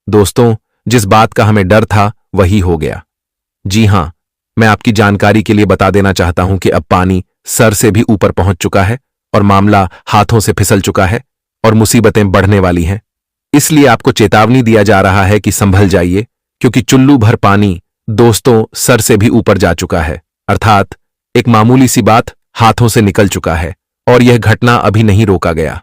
दोस्तों, जिस बात का हमें डर था वही हो गया। जी हां, मैं आपकी जानकारी के लिए बता देना चाहता हूं कि अब पानी सर से भी ऊपर पहुंच चुका है और मामला हाथों से फिसल चुका है और मुसीबतें बढ़ने वाली हैं। इसलिए आपको चेतावनी दिया जा रहा है कि संभल जाइए, क्योंकि चुल्लू भर पानी दोस्तों सर से भी ऊपर जा चुका है। अर्थात एक मामूली सी बात हाथों से निकल चुका है और यह घटना अभी नहीं रोका गया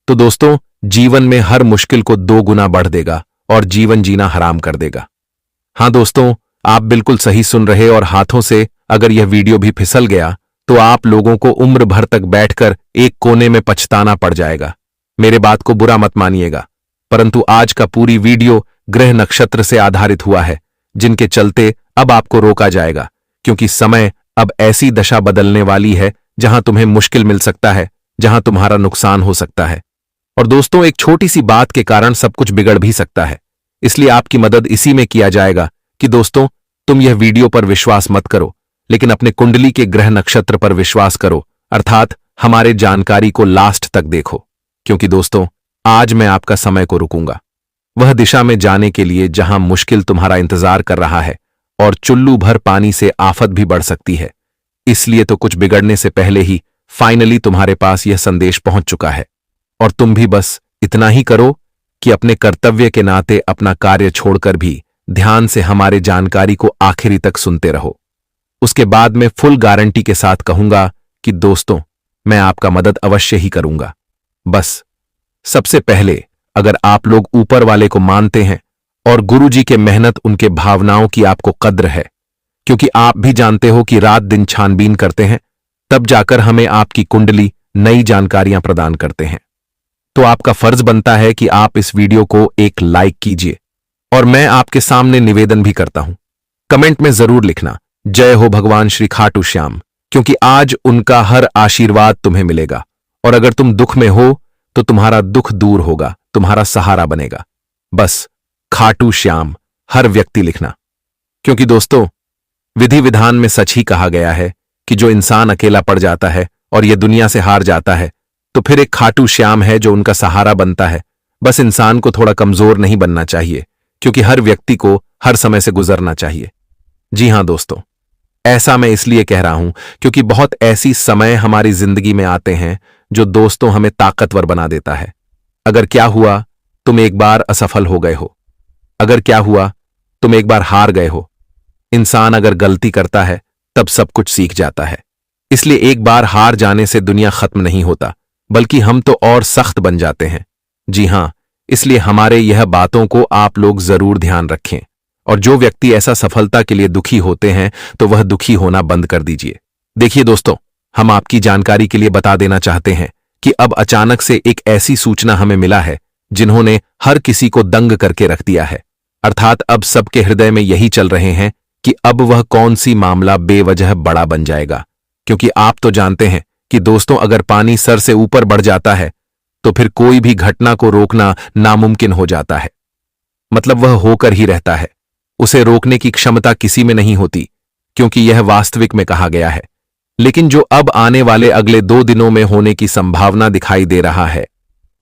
तो दोस्तों जीवन में हर मुश्किल को 2 गुना बढ़ देगा और जीवन जीना हराम कर देगा। हां दोस्तों, आप बिल्कुल सही सुन रहे और हाथों से अगर यह वीडियो भी फिसल गया तो आप लोगों को उम्र भर तक बैठकर एक कोने में पछताना पड़ जाएगा। मेरे बात को बुरा मत मानिएगा, परंतु आज का पूरी वीडियो ग्रह नक्षत्र से आधारित हुआ है, जिनके चलते अब आपको रोका जाएगा, क्योंकि समय अब ऐसी दशा बदलने वाली है जहां तुम्हें मुश्किल मिल सकता है, जहां तुम्हारा नुकसान हो सकता है। और दोस्तों, एक छोटी सी बात के कारण सब कुछ बिगड़ भी सकता है। इसलिए आपकी मदद इसी में किया जाएगा कि दोस्तों, तुम यह वीडियो पर विश्वास मत करो, लेकिन अपने कुंडली के ग्रह नक्षत्र पर विश्वास करो, अर्थात हमारे जानकारी को लास्ट तक देखो, क्योंकि दोस्तों आज मैं आपका समय को रुकूंगा वह दिशा में जाने के लिए जहां मुश्किल तुम्हारा इंतजार कर रहा है और चुल्लू भर पानी से आफत भी बढ़ सकती है। इसलिए तो कुछ बिगड़ने से पहले ही फाइनली तुम्हारे पास यह संदेश पहुंच चुका है और तुम भी बस इतना ही करो कि अपने कर्तव्य के नाते अपना कार्य छोड़कर भी ध्यान से हमारे जानकारी को आखिरी तक सुनते रहो। उसके बाद मैं फुल गारंटी के साथ कहूंगा कि दोस्तों मैं आपका मदद अवश्य ही करूंगा। बस सबसे पहले अगर आप लोग ऊपर वाले को मानते हैं और गुरु जी के मेहनत उनके भावनाओं की आपको कद्र है, क्योंकि आप भी जानते हो कि रात दिन छानबीन करते हैं, तब जाकर हमें आपकी कुंडली नई जानकारियां प्रदान करते हैं, तो आपका फर्ज बनता है कि आप इस वीडियो को एक लाइक कीजिए। और मैं आपके सामने निवेदन भी करता हूं, कमेंट में जरूर लिखना जय हो भगवान श्री खाटू श्याम, क्योंकि आज उनका हर आशीर्वाद तुम्हें मिलेगा और अगर तुम दुख में हो तो तुम्हारा दुख दूर होगा, तुम्हारा सहारा बनेगा। बस खाटू श्याम हर व्यक्ति लिखना, क्योंकि दोस्तों विधि विधान में सच ही कहा गया है कि जो इंसान अकेला पड़ जाता है और यह दुनिया से हार जाता है तो फिर एक खाटू श्याम है जो उनका सहारा बनता है। बस इंसान को थोड़ा कमजोर नहीं बनना चाहिए, क्योंकि हर व्यक्ति को हर समय से गुजरना चाहिए। जी हां दोस्तों, ऐसा मैं इसलिए कह रहा हूं क्योंकि बहुत ऐसी समय हमारी जिंदगी में आते हैं जो दोस्तों हमें ताकतवर बना देता है। अगर क्या हुआ तुम एक बार असफल हो गए हो, अगर क्या हुआ तुम एक बार हार गए हो। इंसान अगर गलती करता है तब सब कुछ सीख जाता है। इसलिए एक बार हार जाने से दुनिया खत्म नहीं होता, बल्कि हम तो और सख्त बन जाते हैं। जी हां, इसलिए हमारे यह बातों को आप लोग जरूर ध्यान रखें और जो व्यक्ति ऐसा सफलता के लिए दुखी होते हैं तो वह दुखी होना बंद कर दीजिए। देखिए दोस्तों, हम आपकी जानकारी के लिए बता देना चाहते हैं कि अब अचानक से एक ऐसी सूचना हमें मिला है जिन्होंने हर किसी को दंग करके रख दिया है। अर्थात अब सबके हृदय में यही चल रहे हैं कि अब वह कौन सी मामला बेवजह बड़ा बन जाएगा, क्योंकि आप तो जानते हैं कि दोस्तों अगर पानी सर से ऊपर बढ़ जाता है तो फिर कोई भी घटना को रोकना नामुमकिन हो जाता है। मतलब वह होकर ही रहता है, उसे रोकने की क्षमता किसी में नहीं होती, क्योंकि यह वास्तविक में कहा गया है। लेकिन जो अब आने वाले अगले 2 दिनों में होने की संभावना दिखाई दे रहा है,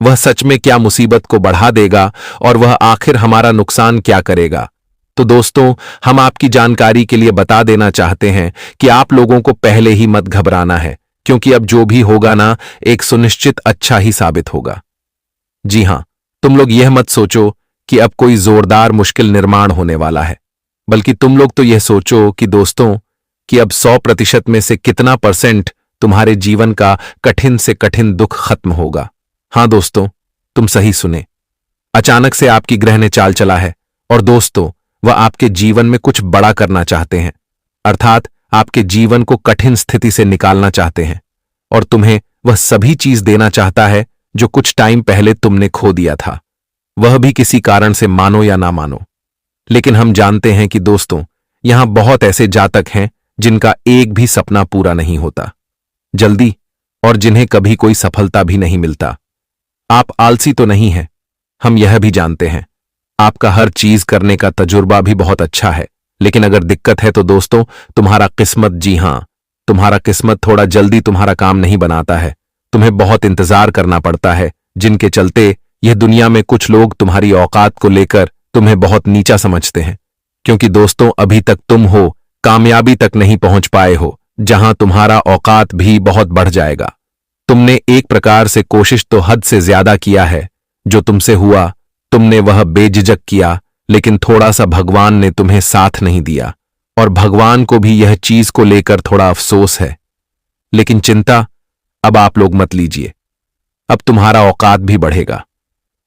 वह सच में क्या मुसीबत को बढ़ा देगा और वह आखिर हमारा नुकसान क्या करेगा। तो दोस्तों हम आपकी जानकारी के लिए बता देना चाहते हैं कि आप लोगों को पहले ही मत घबराना है, क्योंकि अब जो भी होगा ना एक सुनिश्चित अच्छा ही साबित होगा। जी हां, तुम लोग यह मत सोचो कि अब कोई जोरदार मुश्किल निर्माण होने वाला है, बल्कि तुम लोग तो यह सोचो कि दोस्तों कि अब 100% में से कितना % तुम्हारे जीवन का कठिन से कठिन दुख खत्म होगा। हां दोस्तों, तुम सही सुने, अचानक से आपकी ग्रह ने चाल चला है और दोस्तों वह आपके जीवन में कुछ बड़ा करना चाहते हैं, अर्थात आपके जीवन को कठिन स्थिति से निकालना चाहते हैं और तुम्हें वह सभी चीज देना चाहता है जो कुछ टाइम पहले तुमने खो दिया था, वह भी किसी कारण से मानो या ना मानो। लेकिन हम जानते हैं कि दोस्तों यहां बहुत ऐसे जातक हैं जिनका एक भी सपना पूरा नहीं होता जल्दी और जिन्हें कभी कोई सफलता भी नहीं मिलता। आप आलसी तो नहीं हैं, हम यह भी जानते हैं। आपका हर चीज करने का तजुर्बा भी बहुत अच्छा है, लेकिन अगर दिक्कत है तो दोस्तों तुम्हारा किस्मत, जी हां तुम्हारा किस्मत थोड़ा जल्दी तुम्हारा काम नहीं बनाता है। तुम्हें बहुत इंतजार करना पड़ता है, जिनके चलते यह दुनिया में कुछ लोग तुम्हारी औकात को लेकर तुम्हें बहुत नीचा समझते हैं, क्योंकि दोस्तों अभी तक तुम हो कामयाबी तक नहीं पहुंच पाए हो, जहां तुम्हारा औकात भी बहुत बढ़ जाएगा। तुमने एक प्रकार से कोशिश तो हद से ज्यादा किया है। जो तुमसे हुआ तुमने वह बेझिझक किया, लेकिन थोड़ा सा भगवान ने तुम्हें साथ नहीं दिया, और भगवान को भी यह चीज को लेकर थोड़ा अफसोस है। लेकिन चिंता अब आप लोग मत लीजिए, अब तुम्हारा औकात भी बढ़ेगा।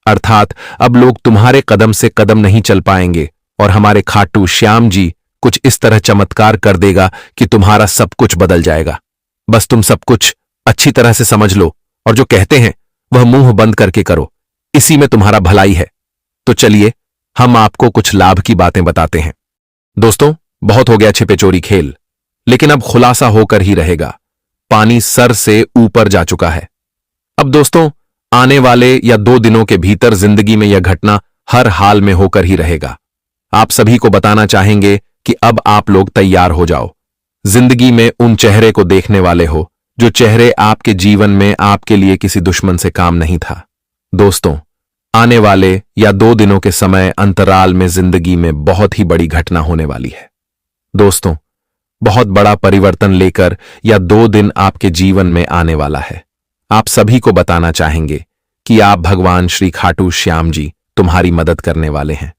अर्थात अब लोग तुम्हारे कदम से कदम नहीं चल पाएंगे, और हमारे खाटू श्याम जी कुछ इस तरह चमत्कार कर देगा कि तुम्हारा सब कुछ बदल जाएगा। बस तुम सब कुछ अच्छी तरह से समझ लो, और जो कहते हैं वह मुंह बंद करके करो, इसी में तुम्हारा भलाई है। तो चलिए हम आपको कुछ लाभ की बातें बताते हैं। दोस्तों, बहुत हो गया छिपे चोरी खेल, लेकिन अब खुलासा होकर ही रहेगा। पानी सर से ऊपर जा चुका है। अब दोस्तों, आने वाले या 2 दिनों के भीतर जिंदगी में यह घटना हर हाल में होकर ही रहेगा। आप सभी को बताना चाहेंगे कि अब आप लोग तैयार हो जाओ। जिंदगी में उन चेहरे को देखने वाले हो जो चेहरे आपके जीवन में आपके लिए किसी दुश्मन से काम नहीं था। दोस्तों, आने वाले या 2 दिनों के समय अंतराल में जिंदगी में बहुत ही बड़ी घटना होने वाली है। दोस्तों, बहुत बड़ा परिवर्तन लेकर या 2 दिन आपके जीवन में आने वाला है। आप सभी को बताना चाहेंगे कि आप भगवान श्री खाटू श्याम जी तुम्हारी मदद करने वाले हैं।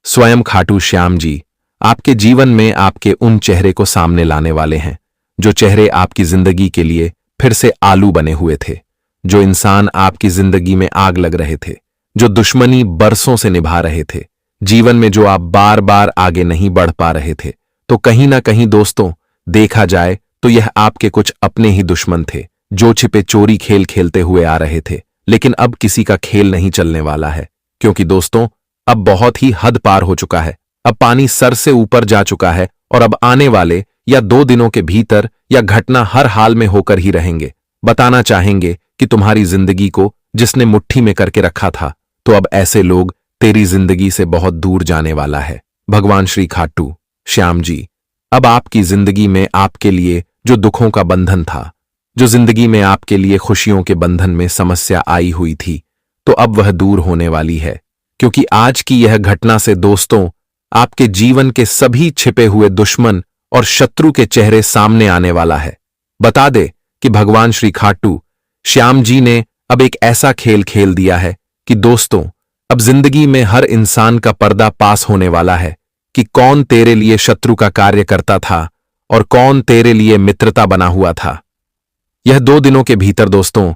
स्वयं खाटू श्याम जी आपके जीवन में आपके उन चेहरे को सामने लाने वाले हैं जो चेहरे आपकी जिंदगी के लिए फिर से आलू बने हुए थे, जो इंसान आपकी जिंदगी में आग लग रहे थे, जो दुश्मनी बरसों से निभा रहे थे, जीवन में जो आप बार बार आगे नहीं बढ़ पा रहे थे। तो कहीं ना कहीं दोस्तों, देखा जाए तो यह आपके कुछ अपने ही दुश्मन थे जो छिपे चोरी खेल खेलते हुए आ रहे थे। लेकिन अब किसी का खेल नहीं चलने वाला है, क्योंकि दोस्तों अब बहुत ही हद पार हो चुका है। अब पानी सर से ऊपर जा चुका है, और अब आने वाले या 2 दिनों के भीतर यह घटना हर हाल में होकर ही रहेंगे। बताना चाहेंगे कि तुम्हारी जिंदगी को जिसने मुट्ठी में करके रखा था, तो अब ऐसे लोग तेरी जिंदगी से बहुत दूर जाने वाला है। भगवान श्री खाटू श्याम जी अब आपकी जिंदगी में आपके लिए जो दुखों का बंधन था, जो जिंदगी में आपके लिए खुशियों के बंधन में समस्या आई हुई थी, तो अब वह दूर होने वाली है। क्योंकि आज की यह घटना से दोस्तों आपके जीवन के सभी छिपे हुए दुश्मन और शत्रु के चेहरे सामने आने वाला है। बता दे कि भगवान श्री खाटू श्याम जी ने अब एक ऐसा खेल खेल दिया है कि दोस्तों अब जिंदगी में हर इंसान का पर्दा पास होने वाला है कि कौन तेरे लिए शत्रु का कार्य करता था और कौन तेरे लिए मित्रता बना हुआ था। यह 2 दिनों के भीतर दोस्तों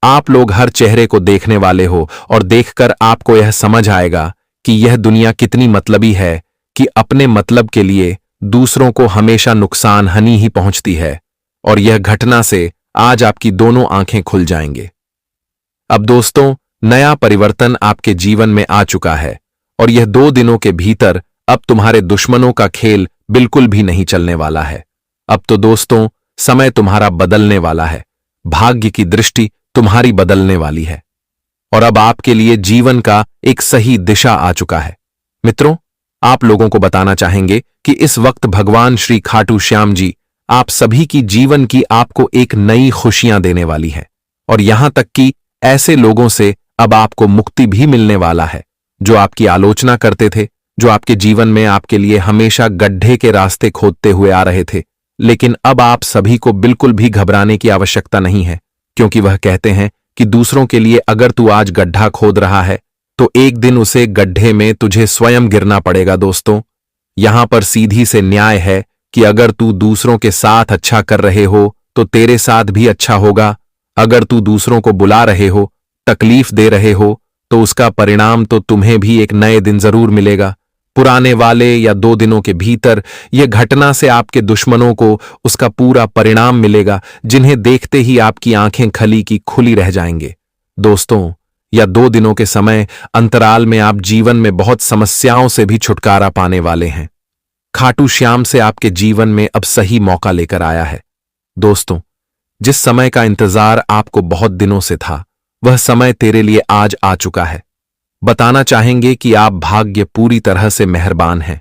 आप लोग हर चेहरे को देखने वाले हो, और देखकर आपको यह समझ आएगा कि यह दुनिया कितनी मतलबी है कि अपने मतलब के लिए दूसरों को हमेशा नुकसान हानि ही पहुंचती है। और यह घटना से आज आपकी दोनों आंखें खुल जाएंगे। अब दोस्तों नया परिवर्तन आपके जीवन में आ चुका है, और यह 2 दिनों के भीतर अब तुम्हारे दुश्मनों का खेल बिल्कुल भी नहीं चलने वाला है। अब तो दोस्तों समय तुम्हारा बदलने वाला है, भाग्य की दृष्टि तुम्हारी बदलने वाली है, और अब आपके लिए जीवन का एक सही दिशा आ चुका है। मित्रों, आप लोगों को बताना चाहेंगे कि इस वक्त भगवान श्री खाटू श्याम जी आप सभी की जीवन की आपको एक नई खुशियां देने वाली है, और यहां तक कि ऐसे लोगों से अब आपको मुक्ति भी मिलने वाला है जो आपकी आलोचना करते थे, जो आपके जीवन में आपके लिए हमेशा गड्ढे के रास्ते खोदते हुए आ रहे थे। लेकिन अब आप सभी को बिल्कुल भी घबराने की आवश्यकता नहीं है, क्योंकि वह कहते हैं कि दूसरों के लिए अगर तू आज गड्ढा खोद रहा है तो एक दिन उसे गड्ढे में तुझे स्वयं गिरना पड़ेगा। दोस्तों यहां पर सीधी से न्याय है कि अगर तू दूसरों के साथ अच्छा कर रहे हो तो तेरे साथ भी अच्छा होगा। अगर तू दूसरों को बुला रहे हो, तकलीफ दे रहे हो, तो उसका परिणाम तो तुम्हें भी एक नए दिन जरूर मिलेगा। पुराने वाले या 2 दिनों के भीतर यह घटना से आपके दुश्मनों को उसका पूरा परिणाम मिलेगा, जिन्हें देखते ही आपकी आंखें खली की खुली रह जाएंगे। दोस्तों या 2 दिनों के समय अंतराल में आप जीवन में बहुत समस्याओं से भी छुटकारा पाने वाले हैं। खाटू श्याम से आपके जीवन में अब सही मौका लेकर आया है। दोस्तों जिस समय का इंतजार आपको बहुत दिनों से था, वह समय तेरे लिए आज आ चुका है। बताना चाहेंगे कि आप भाग्य पूरी तरह से मेहरबान हैं।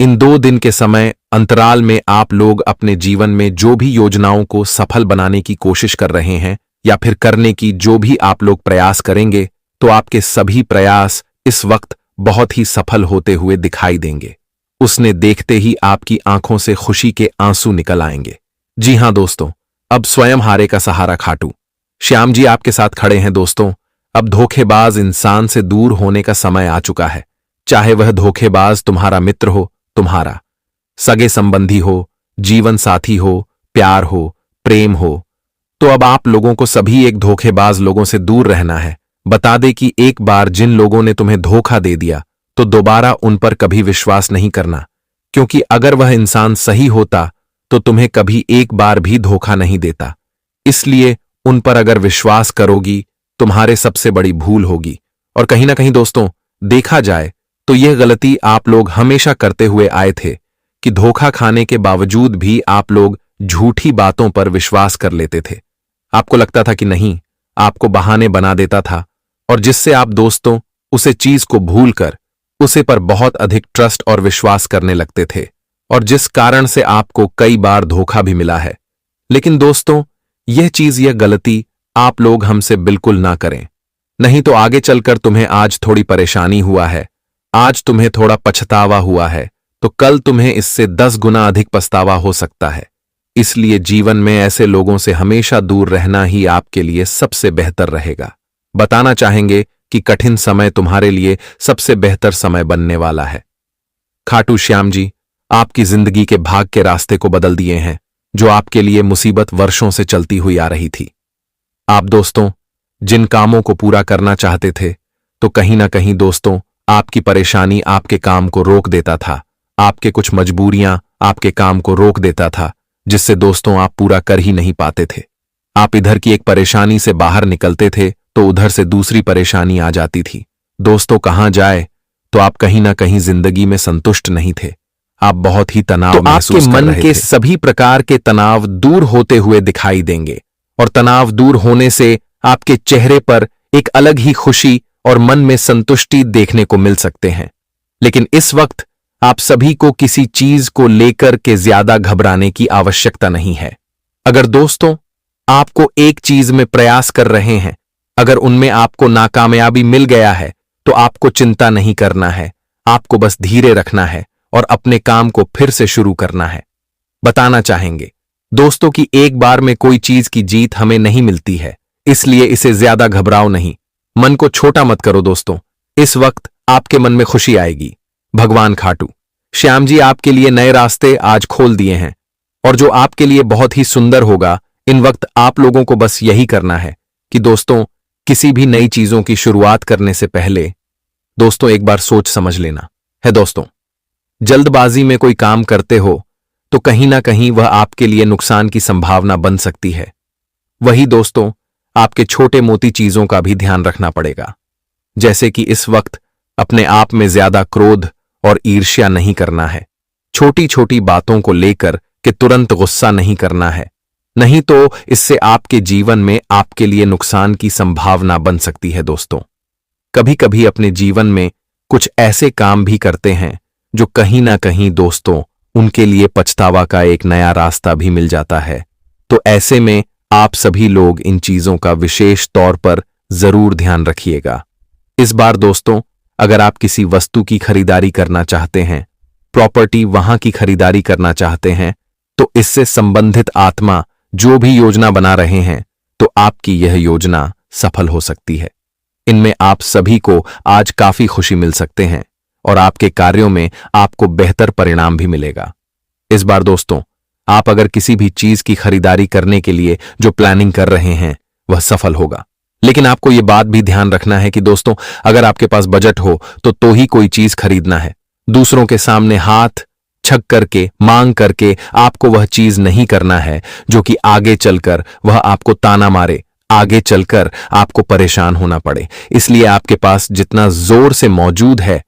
इन 2 दिन के समय अंतराल में आप लोग अपने जीवन में जो भी योजनाओं को सफल बनाने की कोशिश कर रहे हैं या फिर करने की जो भी आप लोग प्रयास करेंगे, तो आपके सभी प्रयास इस वक्त बहुत ही सफल होते हुए दिखाई देंगे। उसने देखते ही आपकी आंखों से खुशी के आंसू निकल आएंगे। जी हां दोस्तों, अब स्वयं हारे का सहारा खाटू श्याम जी आपके साथ खड़े हैं। दोस्तों, अब धोखेबाज इंसान से दूर होने का समय आ चुका है। चाहे वह धोखेबाज तुम्हारा मित्र हो, तुम्हारा सगे संबंधी हो, जीवन साथी हो, प्यार हो, प्रेम हो, तो अब आप लोगों को सभी एक धोखेबाज लोगों से दूर रहना है। बता दे कि एक बार जिन लोगों ने तुम्हें धोखा दे दिया तो दोबारा उन पर कभी विश्वास नहीं करना, क्योंकि अगर वह इंसान सही होता तो तुम्हें कभी एक बार भी धोखा नहीं देता। इसलिए उन पर अगर विश्वास करोगी तुम्हारे सबसे बड़ी भूल होगी। और कहीं ना कहीं दोस्तों, देखा जाए तो यह गलती आप लोग हमेशा करते हुए आए थे कि धोखा खाने के बावजूद भी आप लोग झूठी बातों पर विश्वास कर लेते थे। आपको लगता था कि नहीं, आपको बहाने बना देता था, और जिससे आप दोस्तों उसे चीज को भूलकर उसे पर बहुत अधिक ट्रस्ट और विश्वास करने लगते थे, और जिस कारण से आपको कई बार धोखा भी मिला है। लेकिन दोस्तों, यह गलती आप लोग हमसे बिल्कुल ना करें, नहीं तो आगे चलकर तुम्हें आज थोड़ी परेशानी हुआ है, आज तुम्हें थोड़ा पछतावा हुआ है, तो कल तुम्हें इससे 10 गुना अधिक पछतावा हो सकता है। इसलिए जीवन में ऐसे लोगों से हमेशा दूर रहना ही आपके लिए सबसे बेहतर रहेगा। बताना चाहेंगे कि कठिन समय तुम्हारे लिए सबसे बेहतर समय बनने वाला है। खाटू श्याम जी आपकी जिंदगी के भाग के रास्ते को बदल दिए हैं, जो आपके लिए मुसीबत वर्षों से चलती हुई आ रही थी। आप दोस्तों जिन कामों को पूरा करना चाहते थे, तो कहीं ना कहीं दोस्तों आपकी परेशानी आपके काम को रोक देता था, आपके कुछ मजबूरियां आपके काम को रोक देता था, जिससे दोस्तों आप पूरा कर ही नहीं पाते थे। आप इधर की एक परेशानी से बाहर निकलते थे तो उधर से दूसरी परेशानी आ जाती थी। दोस्तों कहां जाए तो आप कहीं ना कहीं जिंदगी में संतुष्ट नहीं थे, आप बहुत ही तनाव महसूस कर रहे थे। आपके मन के सभी प्रकार के तनाव दूर होते हुए दिखाई देंगे, और तनाव दूर होने से आपके चेहरे पर एक अलग ही खुशी और मन में संतुष्टि देखने को मिल सकते हैं। लेकिन इस वक्त आप सभी को किसी चीज को लेकर के ज्यादा घबराने की आवश्यकता नहीं है। अगर दोस्तों आपको एक चीज में प्रयास कर रहे हैं, अगर उनमें आपको नाकामयाबी मिल गया है, तो आपको चिंता नहीं करना है, आपको बस धीरे रखना है और अपने काम को फिर से शुरू करना है। बताना चाहेंगे दोस्तों कि एक बार में कोई चीज की जीत हमें नहीं मिलती है, इसलिए इसे ज्यादा घबराओ नहीं, मन को छोटा मत करो दोस्तों। इस वक्त आपके मन में खुशी आएगी। भगवान खाटू श्याम जी आपके लिए नए रास्ते आज खोल दिए हैं, और जो आपके लिए बहुत ही सुंदर होगा। इन वक्त आप लोगों को बस यही करना है कि दोस्तों किसी भी नई चीजों की शुरुआत करने से पहले दोस्तों एक बार सोच समझ लेना है। दोस्तों जल्दबाजी में कोई काम करते हो तो कहीं ना कहीं वह आपके लिए नुकसान की संभावना बन सकती है। वही दोस्तों आपके छोटे मोटी चीजों का भी ध्यान रखना पड़ेगा, जैसे कि इस वक्त अपने आप में ज्यादा क्रोध और ईर्ष्या नहीं करना है, छोटी छोटी बातों को लेकर के तुरंत गुस्सा नहीं करना है, नहीं तो इससे आपके जीवन में आपके लिए नुकसान की संभावना बन सकती है। दोस्तों कभी कभी अपने जीवन में कुछ ऐसे काम भी करते हैं जो कहीं ना कहीं दोस्तों उनके लिए पछतावा का एक नया रास्ता भी मिल जाता है। तो ऐसे में आप सभी लोग इन चीजों का विशेष तौर पर जरूर ध्यान रखिएगा। इस बार दोस्तों अगर आप किसी वस्तु की खरीदारी करना चाहते हैं, प्रॉपर्टी वहां की खरीदारी करना चाहते हैं, तो इससे संबंधित आत्मा जो भी योजना बना रहे हैं, तो आपकी यह योजना सफल हो सकती है। इनमें आप सभी को आज काफी खुशी मिल सकते हैं और आपके कार्यों में आपको बेहतर परिणाम भी मिलेगा। इस बार दोस्तों आप अगर किसी भी चीज की खरीदारी करने के लिए जो प्लानिंग कर रहे हैं वह सफल होगा। लेकिन आपको यह बात भी ध्यान रखना है कि दोस्तों अगर आपके पास बजट हो तो ही कोई चीज खरीदना है। दूसरों के सामने हाथ छक करके मांग करके आपको वह चीज नहीं करना है जो कि आगे चलकर वह आपको ताना मारे, आगे चलकर आपको परेशान होना पड़े। इसलिए आपके पास जितना जोर से मौजूद है,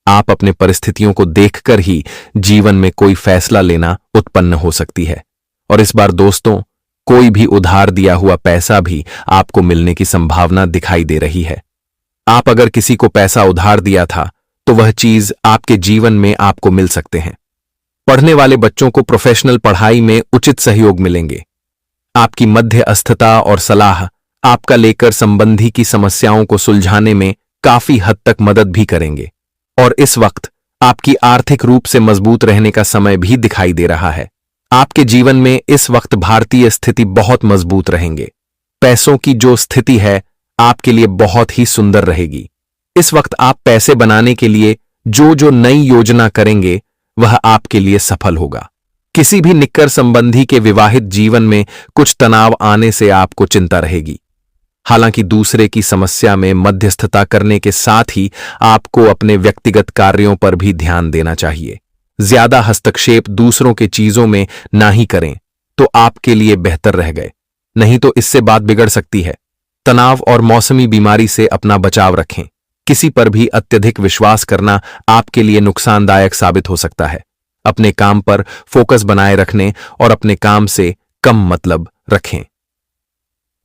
आप अपने परिस्थितियों को देखकर ही जीवन में कोई फैसला लेना उत्पन्न हो सकती है। और इस बार दोस्तों कोई भी उधार दिया हुआ पैसा भी आपको मिलने की संभावना दिखाई दे रही है। आप अगर किसी को पैसा उधार दिया था तो वह चीज आपके जीवन में आपको मिल सकते हैं। पढ़ने वाले बच्चों को प्रोफेशनल पढ़ाई में उचित सहयोग मिलेंगे। आपकी मध्यस्थता और सलाह आपका लेकर संबंधी की समस्याओं को सुलझाने में काफी हद तक मदद भी करेंगे। और इस वक्त आपकी आर्थिक रूप से मजबूत रहने का समय भी दिखाई दे रहा है। आपके जीवन में इस वक्त भारतीय स्थिति बहुत मजबूत रहेंगे। पैसों की जो स्थिति है आपके लिए बहुत ही सुंदर रहेगी। इस वक्त आप पैसे बनाने के लिए जो जो नई योजना करेंगे वह आपके लिए सफल होगा। किसी भी निक्कर संबंधी के विवाहित जीवन में कुछ तनाव आने से आपको चिंता रहेगी। हालांकि दूसरे की समस्या में मध्यस्थता करने के साथ ही आपको अपने व्यक्तिगत कार्यों पर भी ध्यान देना चाहिए। ज्यादा हस्तक्षेप दूसरों के चीजों में ना ही करें तो आपके लिए बेहतर रह गए, नहीं तो इससे बात बिगड़ सकती है। तनाव और मौसमी बीमारी से अपना बचाव रखें। किसी पर भी अत्यधिक विश्वास करना आपके लिए नुकसानदायक साबित हो सकता है। अपने काम पर फोकस बनाए रखने और अपने काम से कम मतलब रखें।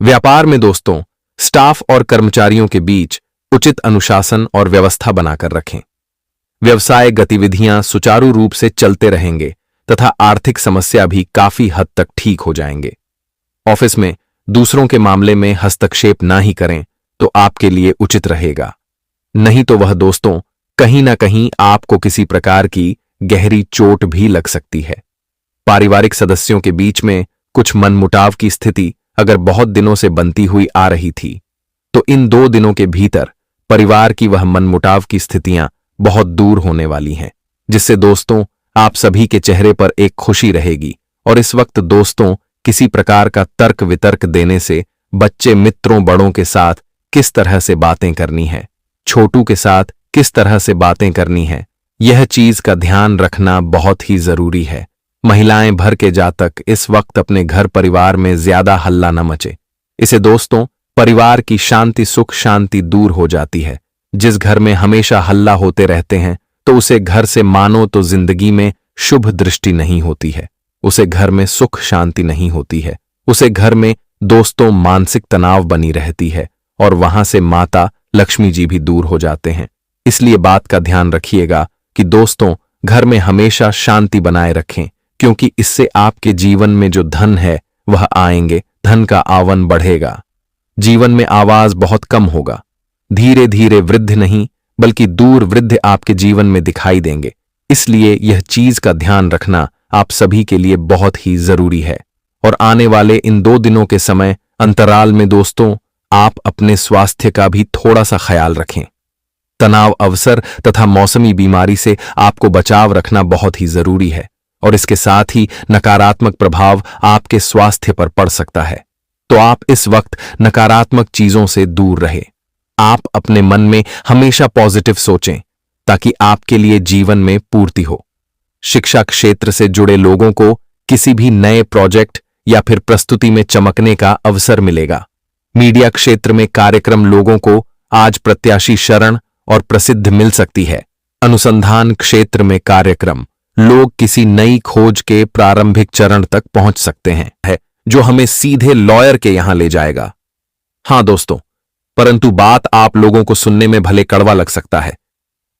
व्यापार में दोस्तों, स्टाफ और कर्मचारियों के बीच उचित अनुशासन और व्यवस्था बनाकर रखें। व्यवसाय गतिविधियां सुचारू रूप से चलते रहेंगे तथा आर्थिक समस्या भी काफी हद तक ठीक हो जाएंगे। ऑफिस में दूसरों के मामले में हस्तक्षेप ना ही करें तो आपके लिए उचित रहेगा, नहीं तो वह दोस्तों कहीं ना कहीं आपको किसी प्रकार की गहरी चोट भी लग सकती है। पारिवारिक सदस्यों के बीच में कुछ मनमुटाव की स्थिति अगर बहुत दिनों से बनती हुई आ रही थी तो इन 2 दिनों के भीतर परिवार की वह मनमुटाव की स्थितियां बहुत दूर होने वाली हैं, जिससे दोस्तों आप सभी के चेहरे पर एक खुशी रहेगी। और इस वक्त दोस्तों किसी प्रकार का तर्क वितर्क देने से बच्चे मित्रों बड़ों के साथ किस तरह से बातें करनी है, छोटू के साथ किस तरह से बातें करनी है, यह चीज का ध्यान रखना बहुत ही जरूरी है। महिलाएं भर के जातक इस वक्त अपने घर परिवार में ज्यादा हल्ला न मचे। इसे दोस्तों परिवार की शांति सुख शांति दूर हो जाती है। जिस घर में हमेशा हल्ला होते रहते हैं तो उसे घर से मानो तो जिंदगी में शुभ दृष्टि नहीं होती है, उसे घर में सुख शांति नहीं होती है, उसे घर में दोस्तों मानसिक तनाव बनी रहती है और वहां से माता लक्ष्मी जी भी दूर हो जाते हैं। इसलिए बात का ध्यान रखिएगा कि दोस्तों घर में हमेशा शांति बनाए रखें, क्योंकि इससे आपके जीवन में जो धन है वह आएंगे, धन का आवन बढ़ेगा। जीवन में आवाज बहुत कम होगा। धीरे धीरे वृद्ध नहीं बल्कि दूर वृद्ध आपके जीवन में दिखाई देंगे। इसलिए यह चीज का ध्यान रखना आप सभी के लिए बहुत ही जरूरी है। और आने वाले इन 2 दिनों के समय अंतराल में दोस्तों आप अपने स्वास्थ्य का भी थोड़ा सा ख्याल रखें। तनाव अवसर तथा मौसमी बीमारी से आपको बचाव रखना बहुत ही जरूरी है और इसके साथ ही नकारात्मक प्रभाव आपके स्वास्थ्य पर पड़ सकता है। तो आप इस वक्त नकारात्मक चीजों से दूर रहे। आप अपने मन में हमेशा पॉजिटिव सोचें ताकि आपके लिए जीवन में पूर्ति हो। शिक्षा क्षेत्र से जुड़े लोगों को किसी भी नए प्रोजेक्ट या फिर प्रस्तुति में चमकने का अवसर मिलेगा। मीडिया क्षेत्र में कार्यक्रम लोगों को आज प्रत्याशी शरण और प्रसिद्ध मिल सकती है। अनुसंधान क्षेत्र में कार्यक्रम लोग किसी नई खोज के प्रारंभिक चरण तक पहुंच सकते हैं, जो हमें सीधे लॉयर के यहां ले जाएगा। हां दोस्तों, परंतु बात आप लोगों को सुनने में भले कड़वा लग सकता है,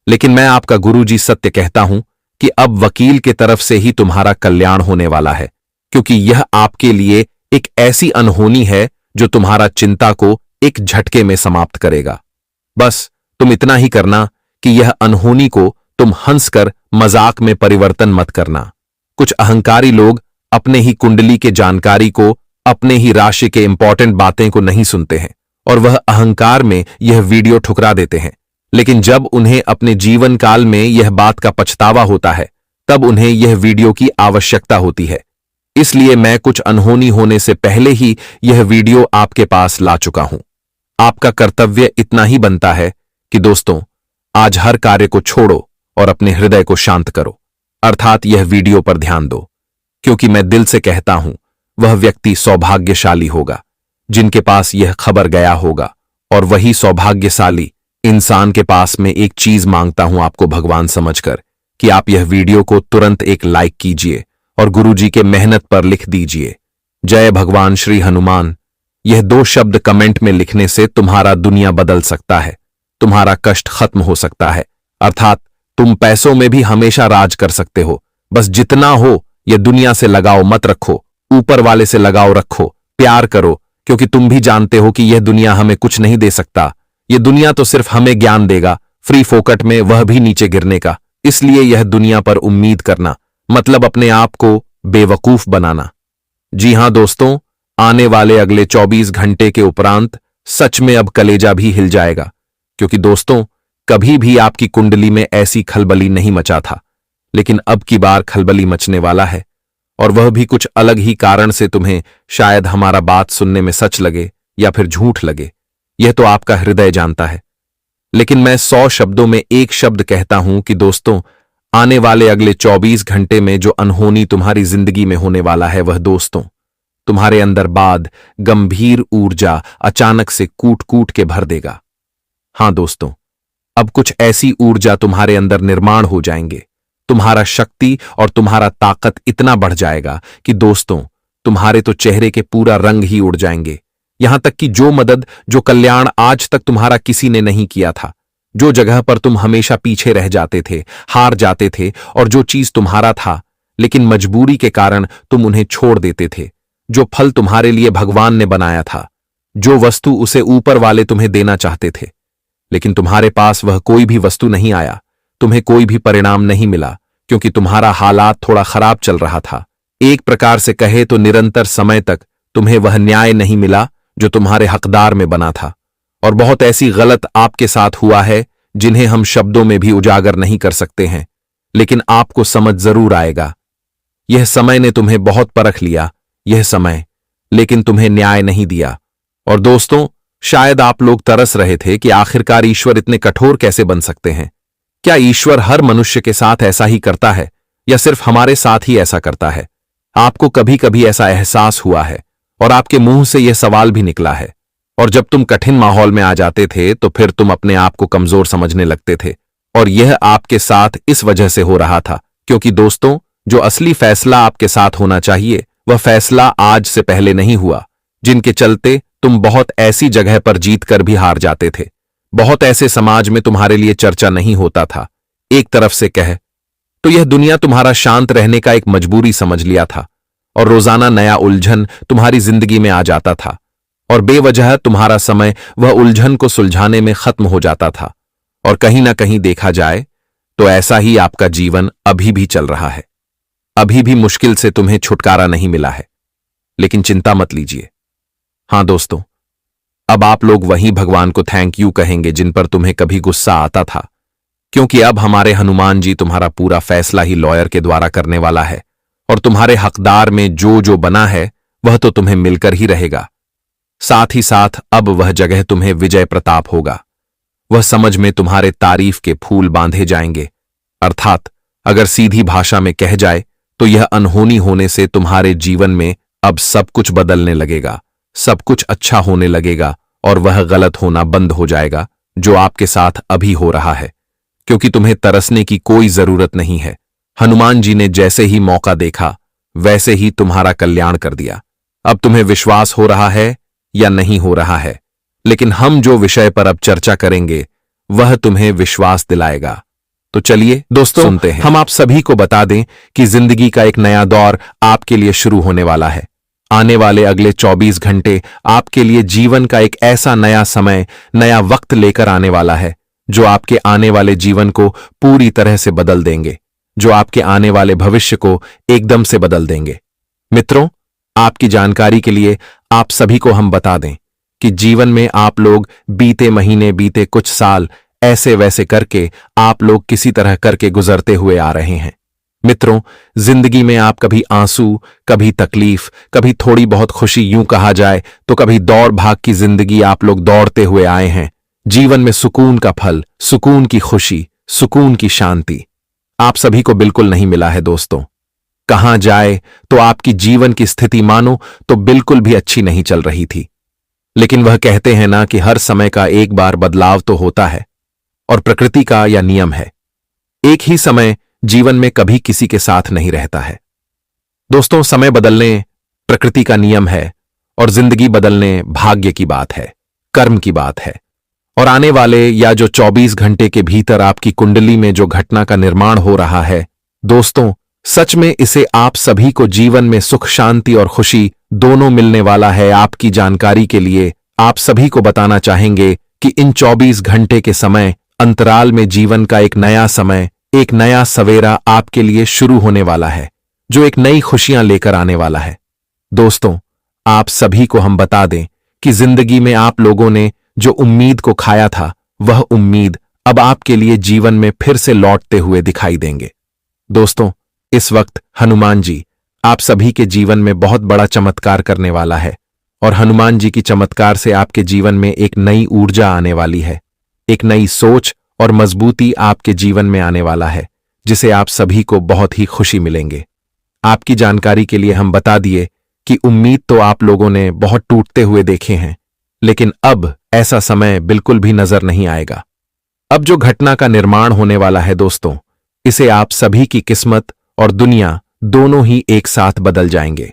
लेकिन मैं आपका गुरुजी सत्य कहता हूं कि अब वकील के तरफ से ही तुम्हारा कल्याण होने वाला है, क्योंकि यह आपके लिए एक ऐसी अनहोनी है जो तुम्हारा चिंता को एक झटके में समाप्त करेगा। बस तुम इतना ही करना कि यह अनहोनी को तुम हंसकर मजाक में परिवर्तन मत करना। कुछ अहंकारी लोग अपने ही कुंडली के जानकारी को, अपने ही राशि के इंपॉर्टेंट बातें को नहीं सुनते हैं और वह अहंकार में यह वीडियो ठुकरा देते हैं, लेकिन जब उन्हें अपने जीवन काल में यह बात का पछतावा होता है तब उन्हें यह वीडियो की आवश्यकता होती है। इसलिए मैं कुछ अनहोनी होने से पहले ही यह वीडियो आपके पास ला चुका हूं। आपका कर्तव्य इतना ही बनता है कि दोस्तों आज हर कार्य को छोड़ो और अपने हृदय को शांत करो, अर्थात यह वीडियो पर ध्यान दो, क्योंकि मैं दिल से कहता हूं वह व्यक्ति सौभाग्यशाली होगा जिनके पास यह खबर गया होगा। और वही सौभाग्यशाली इंसान के पास में एक चीज मांगता हूं आपको भगवान समझकर कि आप यह वीडियो को तुरंत एक लाइक कीजिए और गुरुजी के मेहनत पर लिख दीजिए, जय भगवान श्री हनुमान। यह 2 शब्द कमेंट में लिखने से तुम्हारा दुनिया बदल सकता है, तुम्हारा कष्ट खत्म हो सकता है, अर्थात तुम पैसों में भी हमेशा राज कर सकते हो। बस जितना हो यह दुनिया से लगाव मत रखो, ऊपर वाले से लगाव रखो, प्यार करो, क्योंकि तुम भी जानते हो कि यह दुनिया हमें कुछ नहीं दे सकता। यह दुनिया तो सिर्फ हमें ज्ञान देगा, फ्री फोकट में, वह भी नीचे गिरने का। इसलिए यह दुनिया पर उम्मीद करना मतलब अपने आप को बेवकूफ बनाना। जी हां दोस्तों, आने वाले अगले 24 घंटे के उपरांत सच में अब कलेजा भी हिल जाएगा, क्योंकि दोस्तों कभी भी आपकी कुंडली में ऐसी खलबली नहीं मचा था, लेकिन अब की बार खलबली मचने वाला है, और वह भी कुछ अलग ही कारण से। तुम्हें शायद हमारा बात सुनने में सच लगे या फिर झूठ लगे, यह तो आपका हृदय जानता है, लेकिन मैं 100 शब्दों में एक शब्द कहता हूं कि दोस्तों, आने वाले अगले 24 घंटे में जो अनहोनी तुम्हारी जिंदगी में होने वाला है, वह दोस्तों तुम्हारे अंदर बाद गंभीर ऊर्जा अचानक से कूट कूट के भर देगा। हां दोस्तों, अब कुछ ऐसी ऊर्जा तुम्हारे अंदर निर्माण हो जाएंगे, तुम्हारा शक्ति और तुम्हारा ताकत इतना बढ़ जाएगा कि दोस्तों तुम्हारे तो चेहरे के पूरा रंग ही उड़ जाएंगे। यहां तक कि जो मदद, जो कल्याण आज तक तुम्हारा किसी ने नहीं किया था, जो जगह पर तुम हमेशा पीछे रह जाते थे, हार जाते थे, और जो चीज तुम्हारा था लेकिन मजबूरी के कारण तुम उन्हें छोड़ देते थे, जो फल तुम्हारे लिए भगवान ने बनाया था, जो वस्तु उसे ऊपर वाले तुम्हें देना चाहते थे, लेकिन तुम्हारे पास वह कोई भी वस्तु नहीं आया, तुम्हें कोई भी परिणाम नहीं मिला, क्योंकि तुम्हारा हालात थोड़ा खराब चल रहा था। एक प्रकार से कहे तो निरंतर समय तक तुम्हें वह न्याय नहीं मिला जो तुम्हारे हकदार में बना था। और बहुत ऐसी गलत आपके साथ हुआ है जिन्हें हम शब्दों में भी उजागर नहीं कर सकते हैं, लेकिन आपको समझ जरूर आएगा। यह समय ने तुम्हें बहुत परख लिया, यह समय, लेकिन तुम्हें न्याय नहीं दिया। और दोस्तों, शायद आप लोग तरस रहे थे कि आखिरकार ईश्वर इतने कठोर कैसे बन सकते हैं। क्या ईश्वर हर मनुष्य के साथ ऐसा ही करता है, या सिर्फ हमारे साथ ही ऐसा करता है? आपको कभी कभी ऐसा एहसास हुआ है, और आपके मुंह से यह सवाल भी निकला है, और जब तुम कठिन माहौल में आ जाते थे तो फिर तुम अपने आप को कमजोर समझने लगते थे। और यह आपके साथ इस वजह से हो रहा था क्योंकि दोस्तों, जो असली फैसला आपके साथ होना चाहिए वह फैसला आज से पहले नहीं हुआ, जिनके चलते तुम बहुत ऐसी जगह पर जीत कर भी हार जाते थे। बहुत ऐसे समाज में तुम्हारे लिए चर्चा नहीं होता था। एक तरफ से कहे तो यह दुनिया तुम्हारा शांत रहने का एक मजबूरी समझ लिया था, और रोजाना नया उलझन तुम्हारी जिंदगी में आ जाता था, और बेवजह तुम्हारा समय वह उलझन को सुलझाने में खत्म हो जाता था। और कहीं ना कहीं देखा जाए तो ऐसा ही आपका जीवन अभी भी चल रहा है। अभी भी मुश्किल से तुम्हें छुटकारा नहीं मिला है, लेकिन चिंता मत लीजिए। हां दोस्तों, अब आप लोग वहीं भगवान को थैंक यू कहेंगे जिन पर तुम्हें कभी गुस्सा आता था, क्योंकि अब हमारे हनुमान जी तुम्हारा पूरा फैसला ही लॉयर के द्वारा करने वाला है, और तुम्हारे हकदार में जो जो बना है वह तो तुम्हें मिलकर ही रहेगा। साथ ही साथ अब वह जगह तुम्हें विजय प्रताप होगा। वह समझ में तुम्हारे तारीफ के फूल बांधे जाएंगे। अर्थात अगर सीधी भाषा में कह जाए तो यह अनहोनी होने से तुम्हारे जीवन में अब सब कुछ बदलने लगेगा, सब कुछ अच्छा होने लगेगा, और वह गलत होना बंद हो जाएगा जो आपके साथ अभी हो रहा है, क्योंकि तुम्हें तरसने की कोई जरूरत नहीं है। हनुमान जी ने जैसे ही मौका देखा वैसे ही तुम्हारा कल्याण कर दिया। अब तुम्हें विश्वास हो रहा है या नहीं हो रहा है, लेकिन हम जो विषय पर अब चर्चा करेंगे वह तुम्हें विश्वास दिलाएगा। तो चलिए दोस्तों, सुनते हैं। हम आप सभी को बता दें कि जिंदगी का एक नया दौर आपके लिए शुरू होने वाला है। आने वाले अगले 24 घंटे आपके लिए जीवन का एक ऐसा नया समय, नया वक्त लेकर आने वाला है जो आपके आने वाले जीवन को पूरी तरह से बदल देंगे, जो आपके आने वाले भविष्य को एकदम से बदल देंगे। मित्रों, आपकी जानकारी के लिए आप सभी को हम बता दें कि जीवन में आप लोग बीते महीने, बीते कुछ साल ऐसे वैसे करके आप लोग किसी तरह करके गुजरते हुए आ रहे हैं। मित्रों, जिंदगी में आप कभी आंसू, कभी तकलीफ, कभी थोड़ी बहुत खुशी, यूं कहा जाए तो कभी दौड़ भाग की जिंदगी आप लोग दौड़ते हुए आए हैं। जीवन में सुकून का फल, सुकून की खुशी, सुकून की शांति आप सभी को बिल्कुल नहीं मिला है दोस्तों। कहां जाए तो आपकी जीवन की स्थिति मानो तो बिल्कुल भी अच्छी नहीं चल रही थी। लेकिन वह कहते हैं ना कि हर समय का एक बार बदलाव तो होता है, और प्रकृति का यह नियम है, एक ही समय जीवन में कभी किसी के साथ नहीं रहता है। दोस्तों, समय बदलने प्रकृति का नियम है, और जिंदगी बदलने भाग्य की बात है, कर्म की बात है। और आने वाले या जो 24 घंटे के भीतर आपकी कुंडली में जो घटना का निर्माण हो रहा है दोस्तों, सच में इसे आप सभी को जीवन में सुख, शांति और खुशी दोनों मिलने वाला है। आपकी जानकारी के लिए आप सभी को बताना चाहेंगे कि इन 24 घंटे के समय अंतराल में जीवन का एक नया समय, एक नया सवेरा आपके लिए शुरू होने वाला है, जो एक नई खुशियां लेकर आने वाला है। दोस्तों, आप सभी को हम बता दें कि जिंदगी में आप लोगों ने जो उम्मीद को खाया था, वह उम्मीद अब आपके लिए जीवन में फिर से लौटते हुए दिखाई देंगे। दोस्तों, इस वक्त हनुमान जी आप सभी के जीवन में बहुत बड़ा चमत्कार करने वाला है, और हनुमान जी की चमत्कार से आपके जीवन में एक नई ऊर्जा आने वाली है, एक नई सोच और मजबूती आपके जीवन में आने वाला है, जिसे आप सभी को बहुत ही खुशी मिलेंगे। आपकी जानकारी के लिए हम बता दिए कि उम्मीद तो आप लोगों ने बहुत टूटते हुए देखे हैं, लेकिन अब ऐसा समय बिल्कुल भी नजर नहीं आएगा। अब जो घटना का निर्माण होने वाला है दोस्तों, इसे आप सभी की किस्मत और दुनिया दोनों ही एक साथ बदल जाएंगे।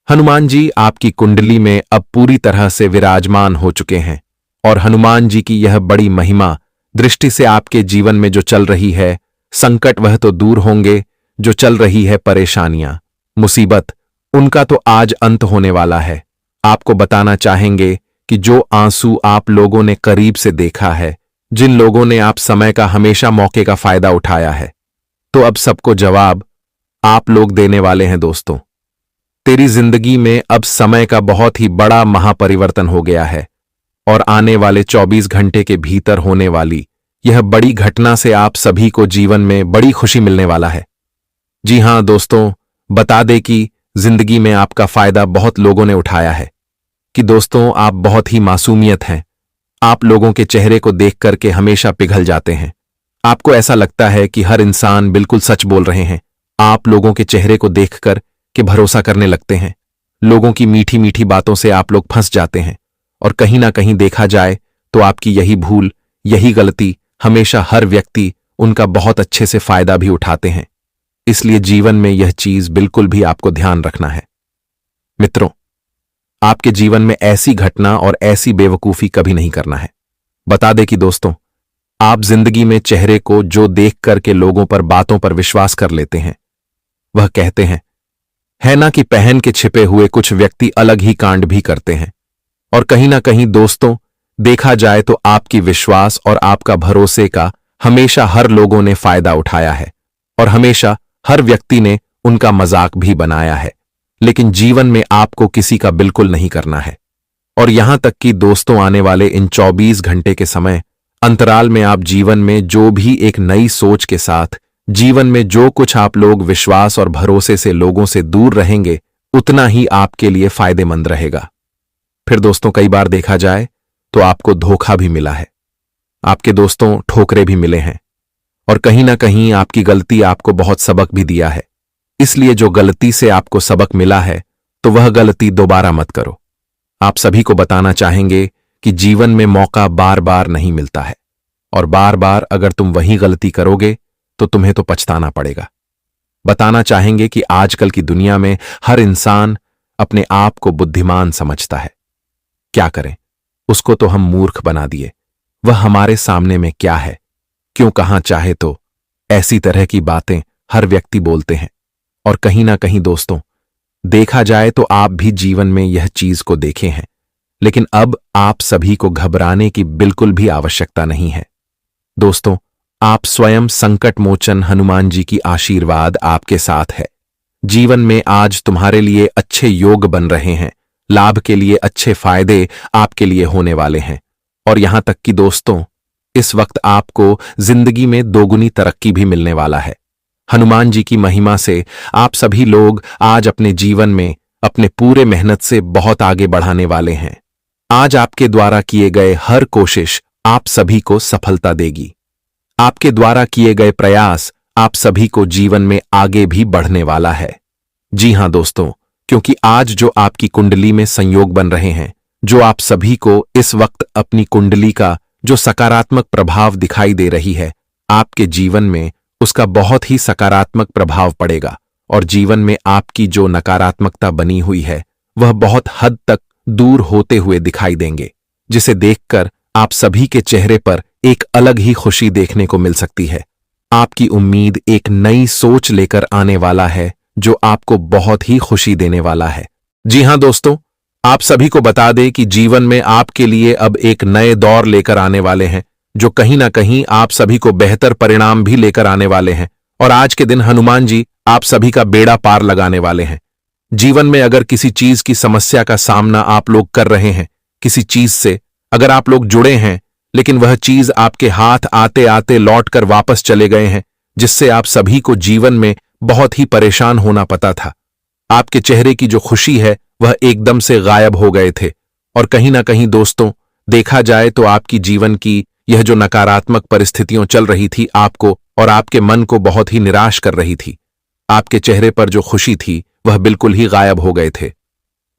हनुमान जी आपकी कुंडली में अब पूरी तरह से विराजमान हो चुके हैं, और हनुमान जी की यह बड़ी महिमा दृष्टि से आपके जीवन में जो चल रही है संकट, वह तो दूर होंगे। जो चल रही है परेशानियां, मुसीबत, उनका तो आज अंत होने वाला है। आपको बताना चाहेंगे कि जो आंसू आप लोगों ने करीब से देखा है, जिन लोगों ने आप समय का हमेशा मौके का फायदा उठाया है, तो अब सबको जवाब आप लोग देने वाले हैं। दोस्तों, तेरी जिंदगी में अब समय का बहुत ही बड़ा महापरिवर्तन हो गया है, और आने वाले 24 घंटे के भीतर होने वाली यह बड़ी घटना से आप सभी को जीवन में बड़ी खुशी मिलने वाला है। जी हां दोस्तों, बता दें कि जिंदगी में आपका फायदा बहुत लोगों ने उठाया है, कि दोस्तों आप बहुत ही मासूमियत हैं। आप लोगों के चेहरे को देख करके हमेशा पिघल जाते हैं। आपको ऐसा लगता है कि हर इंसान बिल्कुल सच बोल रहे हैं। आप लोगों के चेहरे को देखकर के भरोसा करने लगते हैं। लोगों की मीठी मीठी बातों से आप लोग फंस जाते हैं, और कहीं ना कहीं देखा जाए तो आपकी यही भूल, यही गलती, हमेशा हर व्यक्ति उनका बहुत अच्छे से फायदा भी उठाते हैं। इसलिए जीवन में यह चीज बिल्कुल भी आपको ध्यान रखना है। मित्रों, आपके जीवन में ऐसी घटना और ऐसी बेवकूफी कभी नहीं करना है। बता दें कि दोस्तों, आप जिंदगी में चेहरे को जो देख करके लोगों पर बातों पर विश्वास कर लेते हैं, वह कहते हैं है ना कि पहन के छिपे हुए कुछ व्यक्ति अलग ही कांड भी करते हैं। और कहीं ना कहीं दोस्तों, देखा जाए तो आपकी विश्वास और आपका भरोसे का हमेशा हर लोगों ने फायदा उठाया है, और हमेशा हर व्यक्ति ने उनका मजाक भी बनाया है। लेकिन जीवन में आपको किसी का बिल्कुल नहीं करना है। और यहां तक कि दोस्तों, आने वाले इन 24 घंटे के समय अंतराल में आप जीवन में जो भी एक नई सोच के साथ, जीवन में जो कुछ आप लोग विश्वास और भरोसे से लोगों से दूर रहेंगे, उतना ही आपके लिए फायदेमंद रहेगा। फिर दोस्तों, कई बार देखा जाए तो आपको धोखा भी मिला है, आपके दोस्तों ठोकरे भी मिले हैं, और कहीं ना कहीं आपकी गलती आपको बहुत सबक भी दिया है। इसलिए जो गलती से आपको सबक मिला है, तो वह गलती दोबारा मत करो। आप सभी को बताना चाहेंगे कि जीवन में मौका बार बार नहीं मिलता है, और बार बार अगर तुम वही गलती करोगे तो तुम्हें तो पछताना पड़ेगा। बताना चाहेंगे कि आजकल की दुनिया में हर इंसान अपने आप को बुद्धिमान समझता है। क्या करें, उसको तो हम मूर्ख बना दिए। वह हमारे सामने में क्या है, क्यों, कहां चाहे तो ऐसी तरह की बातें हर व्यक्ति बोलते हैं। और कहीं ना कहीं दोस्तों, देखा जाए तो आप भी जीवन में यह चीज को देखे हैं, लेकिन अब आप सभी को घबराने की बिल्कुल भी आवश्यकता नहीं है। दोस्तों, आप स्वयं संकट मोचन हनुमान जी की आशीर्वाद आपके साथ है। जीवन में आज तुम्हारे लिए अच्छे योग बन रहे हैं, लाभ के लिए अच्छे फायदे आपके लिए होने वाले हैं। और यहां तक कि दोस्तों, इस वक्त आपको जिंदगी में दोगुनी तरक्की भी मिलने वाला है। हनुमान जी की महिमा से आप सभी लोग आज अपने जीवन में अपने पूरे मेहनत से बहुत आगे बढ़ाने वाले हैं। आज आपके द्वारा किए गए हर कोशिश आप सभी को सफलता देगी। आपके द्वारा किए गए प्रयास आप सभी को जीवन में आगे भी बढ़ने वाला है। जी हां दोस्तों, क्योंकि आज जो आपकी कुंडली में संयोग बन रहे हैं, जो आप सभी को इस वक्त अपनी कुंडली का जो सकारात्मक प्रभाव दिखाई दे रही है, आपके जीवन में उसका बहुत ही सकारात्मक प्रभाव पड़ेगा, और जीवन में आपकी जो नकारात्मकता बनी हुई है, वह बहुत हद तक दूर होते हुए दिखाई देंगे, जिसे देखकर आप सभी के चेहरे पर एक अलग ही खुशी देखने को मिल सकती है। आपकी उम्मीद एक नई सोच लेकर आने वाला है, जो आपको बहुत ही खुशी देने वाला है। जी हां दोस्तों, आप सभी को बता दें कि जीवन में आपके लिए अब एक नए दौर लेकर आने वाले हैं, जो कहीं ना कहीं आप सभी को बेहतर परिणाम भी लेकर आने वाले हैं। और आज के दिन हनुमान जी आप सभी का बेड़ा पार लगाने वाले हैं। जीवन में अगर किसी चीज की समस्या का सामना आप लोग कर रहे हैं, किसी चीज से अगर आप लोग जुड़े हैं, लेकिन वह चीज आपके हाथ आते आते लौट कर वापस चले गए हैं, जिससे आप सभी को जीवन में बहुत ही परेशान होना पता था। आपके चेहरे की जो खुशी है वह एकदम से गायब हो गए थे। और कहीं ना कहीं दोस्तों, देखा जाए तो आपकी जीवन की यह जो नकारात्मक परिस्थितियां चल रही थी आपको और आपके मन को बहुत ही निराश कर रही थी, आपके चेहरे पर जो खुशी थी वह बिल्कुल ही गायब हो गए थे।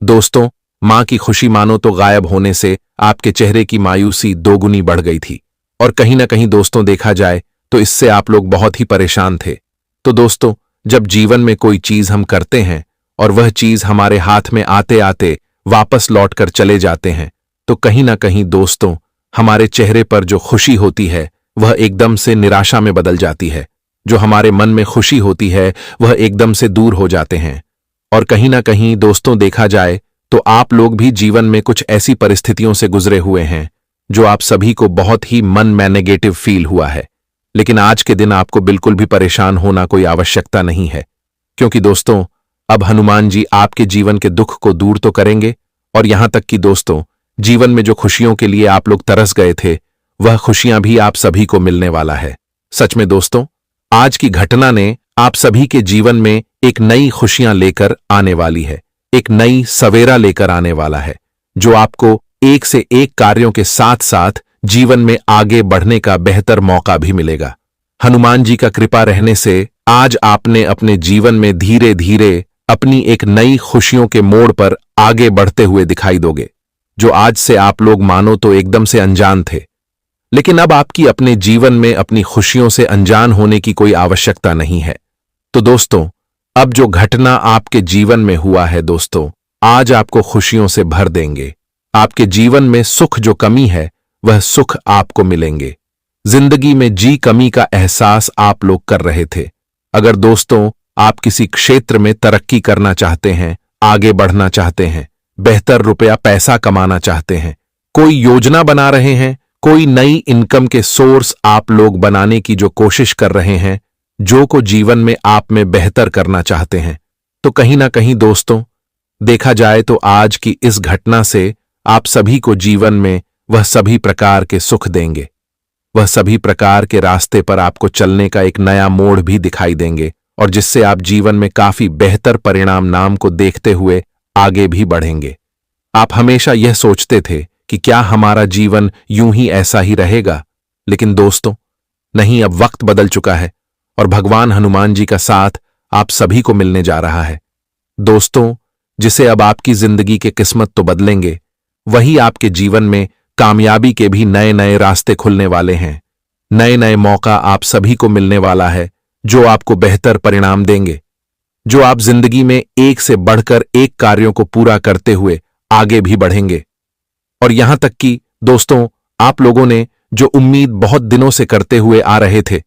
दोस्तों, मां की खुशी मानो तो गायब होने से आपके चेहरे की मायूसी दोगुनी बढ़ गई थी। और कहीं ना कहीं दोस्तों, देखा जाए तो इससे आप लोग बहुत ही परेशान थे। तो दोस्तों, जब जीवन में कोई चीज हम करते हैं और वह चीज हमारे हाथ में आते आते वापस लौट कर चले जाते हैं, तो कहीं ना कहीं दोस्तों, हमारे चेहरे पर जो खुशी होती है वह एकदम से निराशा में बदल जाती है। जो हमारे मन में खुशी होती है वह एकदम से दूर हो जाते हैं। और कहीं ना कहीं दोस्तों, देखा जाए तो आप लोग भी जीवन में कुछ ऐसी परिस्थितियों से गुजरे हुए हैं जो आप सभी को बहुत ही मन में नेगेटिव फील हुआ है। लेकिन आज के दिन आपको बिल्कुल भी परेशान होना कोई आवश्यकता नहीं है, क्योंकि दोस्तों, अब हनुमान जी आपके जीवन के दुख को दूर तो करेंगे, और यहां तक कि दोस्तों, जीवन में जो खुशियों के लिए आप लोग तरस गए थे वह खुशियां भी आप सभी को मिलने वाला है। सच में दोस्तों, आज की घटना ने आप सभी के जीवन में एक नई खुशियां लेकर आने वाली है, एक नई सवेरा लेकर आने वाला है, जो आपको एक से एक कार्यों के साथ साथ जीवन में आगे बढ़ने का बेहतर मौका भी मिलेगा। हनुमान जी का कृपा रहने से आज आपने अपने जीवन में धीरे धीरे अपनी एक नई खुशियों के मोड़ पर आगे बढ़ते हुए दिखाई दोगे, जो आज से आप लोग मानो तो एकदम से अनजान थे। लेकिन अब आपकी अपने जीवन में अपनी खुशियों से अनजान होने की कोई आवश्यकता नहीं है। तो दोस्तों, अब जो घटना आपके जीवन में हुआ है दोस्तों, आज आपको खुशियों से भर देंगे। आपके जीवन में सुख जो कमी है वह सुख आपको मिलेंगे। जिंदगी में जी कमी का एहसास आप लोग कर रहे थे। अगर दोस्तों, आप किसी क्षेत्र में तरक्की करना चाहते हैं, आगे बढ़ना चाहते हैं, बेहतर रुपया पैसा कमाना चाहते हैं, कोई योजना बना रहे हैं, कोई नई इनकम के सोर्स आप लोग बनाने की जो कोशिश कर रहे हैं, जो को जीवन में आप में बेहतर करना चाहते हैं, तो कहीं ना कहीं दोस्तों, देखा जाए तो आज की इस घटना से आप सभी को जीवन में वह सभी प्रकार के सुख देंगे। वह सभी प्रकार के रास्ते पर आपको चलने का एक नया मोड़ भी दिखाई देंगे, और जिससे आप जीवन में काफी बेहतर परिणाम नाम को देखते हुए आगे भी बढ़ेंगे। आप हमेशा यह सोचते थे कि क्या हमारा जीवन यूं ही ऐसा ही रहेगा, लेकिन दोस्तों नहीं, अब वक्त बदल चुका है और भगवान हनुमान जी का साथ आप सभी को मिलने जा रहा है। दोस्तों, जिसे अब आपकी जिंदगी के किस्मत तो बदलेंगे, वही आपके जीवन में कामयाबी के भी नए नए रास्ते खुलने वाले हैं। नए नए मौका आप सभी को मिलने वाला है, जो आपको बेहतर परिणाम देंगे, जो आप जिंदगी में एक से बढ़कर एक कार्यों को पूरा करते हुए आगे भी बढ़ेंगे। और यहां तक कि दोस्तों, आप लोगों ने जो उम्मीद बहुत दिनों से करते हुए आ रहे थे,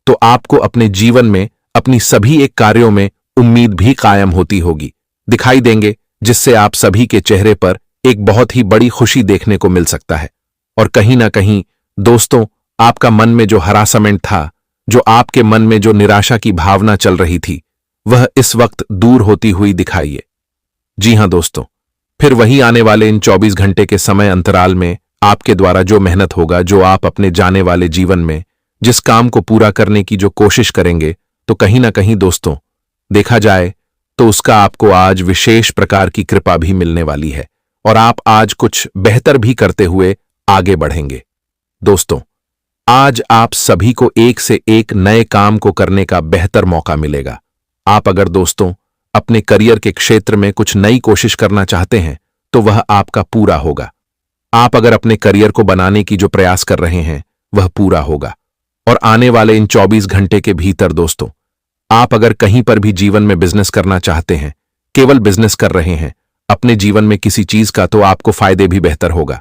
तो आपको अपने जीवन में अपनी सभी एक कार्यों में उम्मीद भी कायम होती होगी, दिखाई देंगे, जिससे आप सभी के चेहरे पर एक बहुत ही बड़ी खुशी देखने को मिल सकता है। और कहीं ना कहीं दोस्तों, आपका मन में जो हरासमेंट था, जो आपके मन में जो निराशा की भावना चल रही थी, वह इस वक्त दूर होती हुई दिखाइए। जी हां दोस्तों, फिर वही आने वाले इन 24 घंटे के समय अंतराल में आपके द्वारा जो मेहनत होगा, जो आप अपने जाने वाले जीवन में जिस काम को पूरा करने की जो कोशिश करेंगे, तो कहीं ना कहीं दोस्तों, देखा जाए तो उसका आपको आज विशेष प्रकार की कृपा भी मिलने वाली है, और आप आज कुछ बेहतर भी करते हुए आगे बढ़ेंगे। दोस्तों, आज आप सभी को एक से एक नए काम को करने का बेहतर मौका मिलेगा। आप अगर दोस्तों अपने करियर के क्षेत्र में कुछ नई कोशिश करना चाहते हैं, तो वह आपका पूरा होगा। आप अगर अपने करियर को बनाने की जो प्रयास कर रहे हैं, वह पूरा होगा। और आने वाले इन 24 घंटे के भीतर दोस्तों, आप अगर कहीं पर भी जीवन में बिजनेस करना चाहते हैं, केवल बिजनेस कर रहे हैं, अपने जीवन में किसी चीज का, तो आपको फायदे भी बेहतर होगा।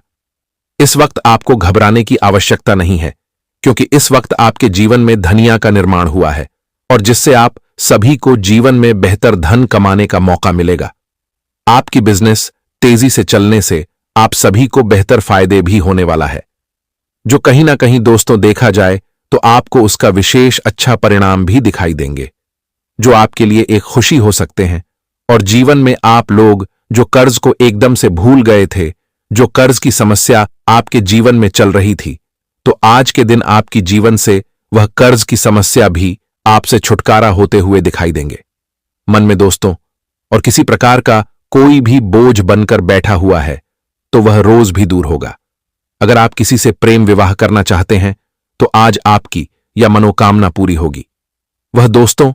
इस वक्त आपको घबराने की आवश्यकता नहीं है, क्योंकि इस वक्त आपके जीवन में धनिया का निर्माण हुआ है, और जिससे आप सभी को जीवन में बेहतर धन कमाने का मौका मिलेगा। आपकी बिजनेस तेजी से चलने से आप सभी को बेहतर फायदे भी होने वाला है। जो कहीं ना कहीं दोस्तों देखा जाए तो आपको उसका विशेष अच्छा परिणाम भी दिखाई देंगे, जो आपके लिए एक खुशी हो सकते हैं। और जीवन में आप लोग जो कर्ज को एकदम से भूल गए थे, जो कर्ज की समस्या आपके जीवन में चल रही थी, तो आज के दिन आपकी जीवन से वह कर्ज की समस्या भी आपसे छुटकारा होते हुए दिखाई देंगे। मन में दोस्तों और किसी प्रकार का कोई भी बोझ बनकर बैठा हुआ है तो वह रोज भी दूर होगा। अगर आप किसी से प्रेम विवाह करना चाहते हैं तो आज आपकी यह मनोकामना पूरी होगी। वह दोस्तों,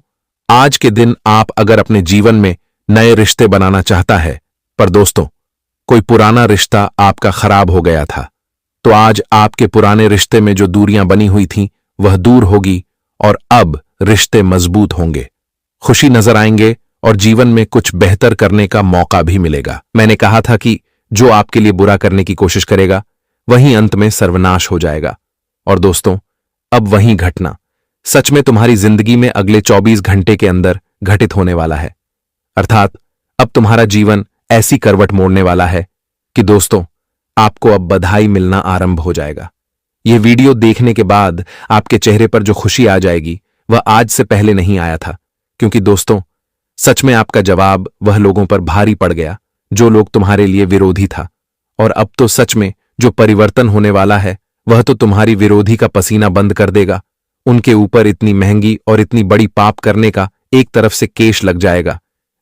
आज के दिन आप अगर अपने जीवन में नए रिश्ते बनाना चाहता है, पर दोस्तों कोई पुराना रिश्ता आपका खराब हो गया था, तो आज आपके पुराने रिश्ते में जो दूरियां बनी हुई थीं वह दूर होगी और अब रिश्ते मजबूत होंगे, खुशी नजर आएंगे और जीवन में कुछ बेहतर करने का मौका भी मिलेगा। मैंने कहा था कि जो आपके लिए बुरा करने की कोशिश करेगा वहीं अंत में सर्वनाश हो जाएगा। और दोस्तों, अब वही घटना सच में तुम्हारी जिंदगी में अगले 24 घंटे के अंदर घटित होने वाला है। अर्थात अब तुम्हारा जीवन ऐसी करवट मोड़ने वाला है कि दोस्तों आपको अब बधाई मिलना आरंभ हो जाएगा। यह वीडियो देखने के बाद आपके चेहरे पर जो खुशी आ जाएगी वह आज से पहले नहीं आया था, क्योंकि दोस्तों सच में आपका जवाब वह लोगों पर भारी पड़ गया जो लोग तुम्हारे लिए विरोधी था। और अब तो सच में जो परिवर्तन होने वाला है वह तो तुम्हारी विरोधी का पसीना बंद कर देगा। उनके ऊपर इतनी महंगी और इतनी बड़ी पाप करने का एक तरफ से केश लग जाएगा,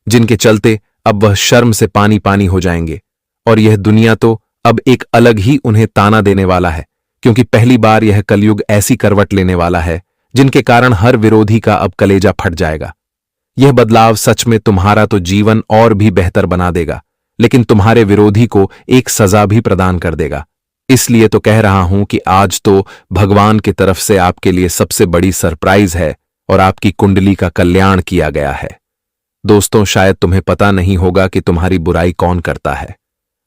जिनके चलते अब वह शर्म से पानी पानी हो जाएंगे। और यह दुनिया तो अब एक अलग ही उन्हें ताना देने वाला है, क्योंकि पहली बार यह कलयुग ऐसी करवट लेने वाला है जिनके कारण हर विरोधी का अब कलेजा फट जाएगा। यह बदलाव सच में तुम्हारा तो जीवन और भी बेहतर बना देगा, लेकिन तुम्हारे विरोधी को एक सजा भी प्रदान कर देगा। इसलिए तो कह रहा हूं कि आज तो भगवान की तरफ से आपके लिए सबसे बड़ी सरप्राइज है और आपकी कुंडली का कल्याण किया गया है। दोस्तों, शायद तुम्हें पता नहीं होगा कि तुम्हारी बुराई कौन करता है,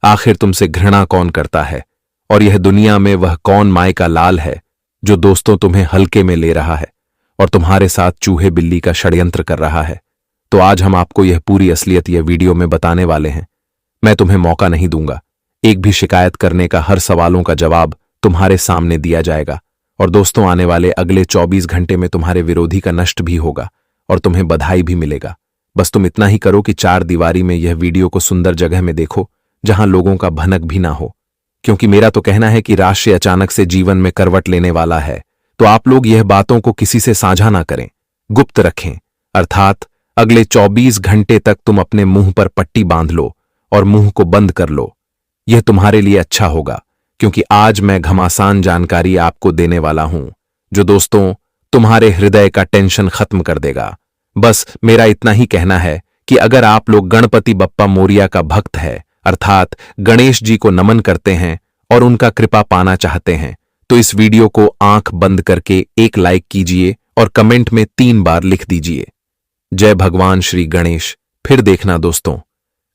आखिर तुमसे घृणा कौन करता है, और यह दुनिया में वह कौन माय का लाल है जो दोस्तों तुम्हें हल्के में ले रहा है और तुम्हारे साथ चूहे बिल्ली का षड्यंत्र कर रहा है। तो आज हम आपको यह पूरी असलियत यह वीडियो में बताने वाले हैं। मैं तुम्हें मौका नहीं दूंगा, एक भी शिकायत करने का हर सवालों का जवाब तुम्हारे सामने दिया जाएगा। और दोस्तों, आने वाले अगले 24 घंटे में तुम्हारे विरोधी का नष्ट भी होगा और तुम्हें बधाई भी मिलेगा। बस तुम इतना ही करो कि 4 दीवारी में यह वीडियो को सुंदर जगह में देखो जहां लोगों का भनक भी ना हो, क्योंकि मेरा तो कहना है कि राशि अचानक से जीवन में करवट लेने वाला है। तो आप लोग यह बातों को किसी से साझा ना करें, गुप्त रखें। अर्थात अगले 24 घंटे तक तुम अपने मुंह पर पट्टी बांध लो और मुंह को बंद कर लो। यह तुम्हारे लिए अच्छा होगा, क्योंकि आज मैं घमासान जानकारी आपको देने वाला हूं जो दोस्तों तुम्हारे हृदय का टेंशन खत्म कर देगा। बस मेरा इतना ही कहना है कि अगर आप लोग गणपति बप्पा मोरिया का भक्त है, अर्थात गणेश जी को नमन करते हैं और उनका कृपा पाना चाहते हैं, तो इस वीडियो को आंख बंद करके एक लाइक कीजिए और कमेंट में 3 बार लिख दीजिए, जय भगवान श्री गणेश। फिर देखना दोस्तों,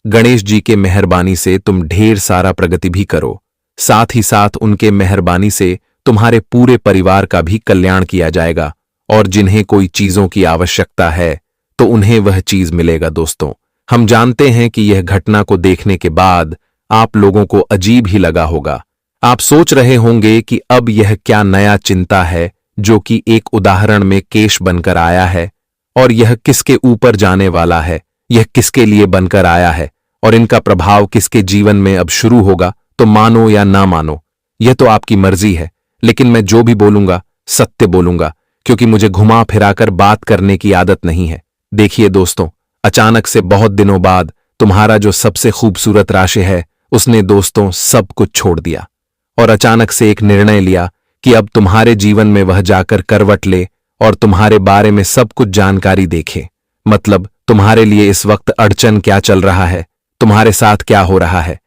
गणेश जी के मेहरबानी से तुम ढेर सारा प्रगति भी करो, साथ ही साथ उनके मेहरबानी से तुम्हारे पूरे परिवार का भी कल्याण किया जाएगा। और जिन्हें कोई चीजों की आवश्यकता है तो उन्हें वह चीज मिलेगा। दोस्तों, हम जानते हैं कि यह घटना को देखने के बाद आप लोगों को अजीब ही लगा होगा। आप सोच रहे होंगे कि अब यह क्या नया चिंता है जो कि एक उदाहरण में केश बनकर आया है, और यह किसके ऊपर जाने वाला है, यह किसके लिए बनकर आया है और इनका प्रभाव किसके जीवन में अब शुरू होगा। तो मानो या ना मानो, यह तो आपकी मर्जी है, लेकिन मैं जो भी बोलूंगा सत्य बोलूंगा, क्योंकि मुझे घुमा फिराकर बात करने की आदत नहीं है। देखिए दोस्तों, अचानक से बहुत दिनों बाद तुम्हारा जो सबसे खूबसूरत राशि है उसने दोस्तों सब कुछ छोड़ दिया और अचानक से एक निर्णय लिया कि अब तुम्हारे जीवन में वह जाकर करवट ले और तुम्हारे बारे में सब कुछ जानकारी देखे। मतलब तुम्हारे लिए इस वक्त अड़चन क्या चल रहा है, तुम्हारे साथ क्या हो रहा है।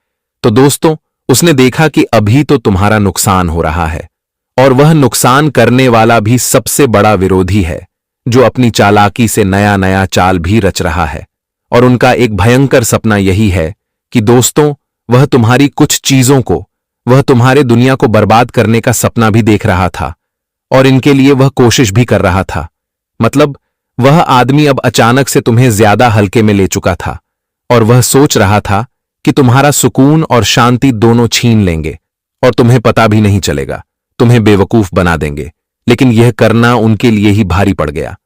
तो दोस्तों, उसने देखा कि अभी तो तुम्हारा नुकसान हो रहा है, और वह नुकसान करने वाला भी सबसे बड़ा विरोधी है जो अपनी चालाकी से नया नया चाल भी रच रहा है। और उनका एक भयंकर सपना यही है कि दोस्तों वह तुम्हारी कुछ चीजों को, वह तुम्हारे दुनिया को बर्बाद करने का सपना भी देख रहा था और इनके लिए वह कोशिश भी कर रहा था। मतलब वह आदमी अब अचानक से तुम्हें ज्यादा हल्के में ले चुका था और वह सोच रहा था कि तुम्हारा सुकून और शांति दोनों छीन लेंगे और तुम्हें पता भी नहीं चलेगा। तुम्हें बेवकूफ बना देंगे, लेकिन यह करना उनके लिए ही भारी पड़ गया।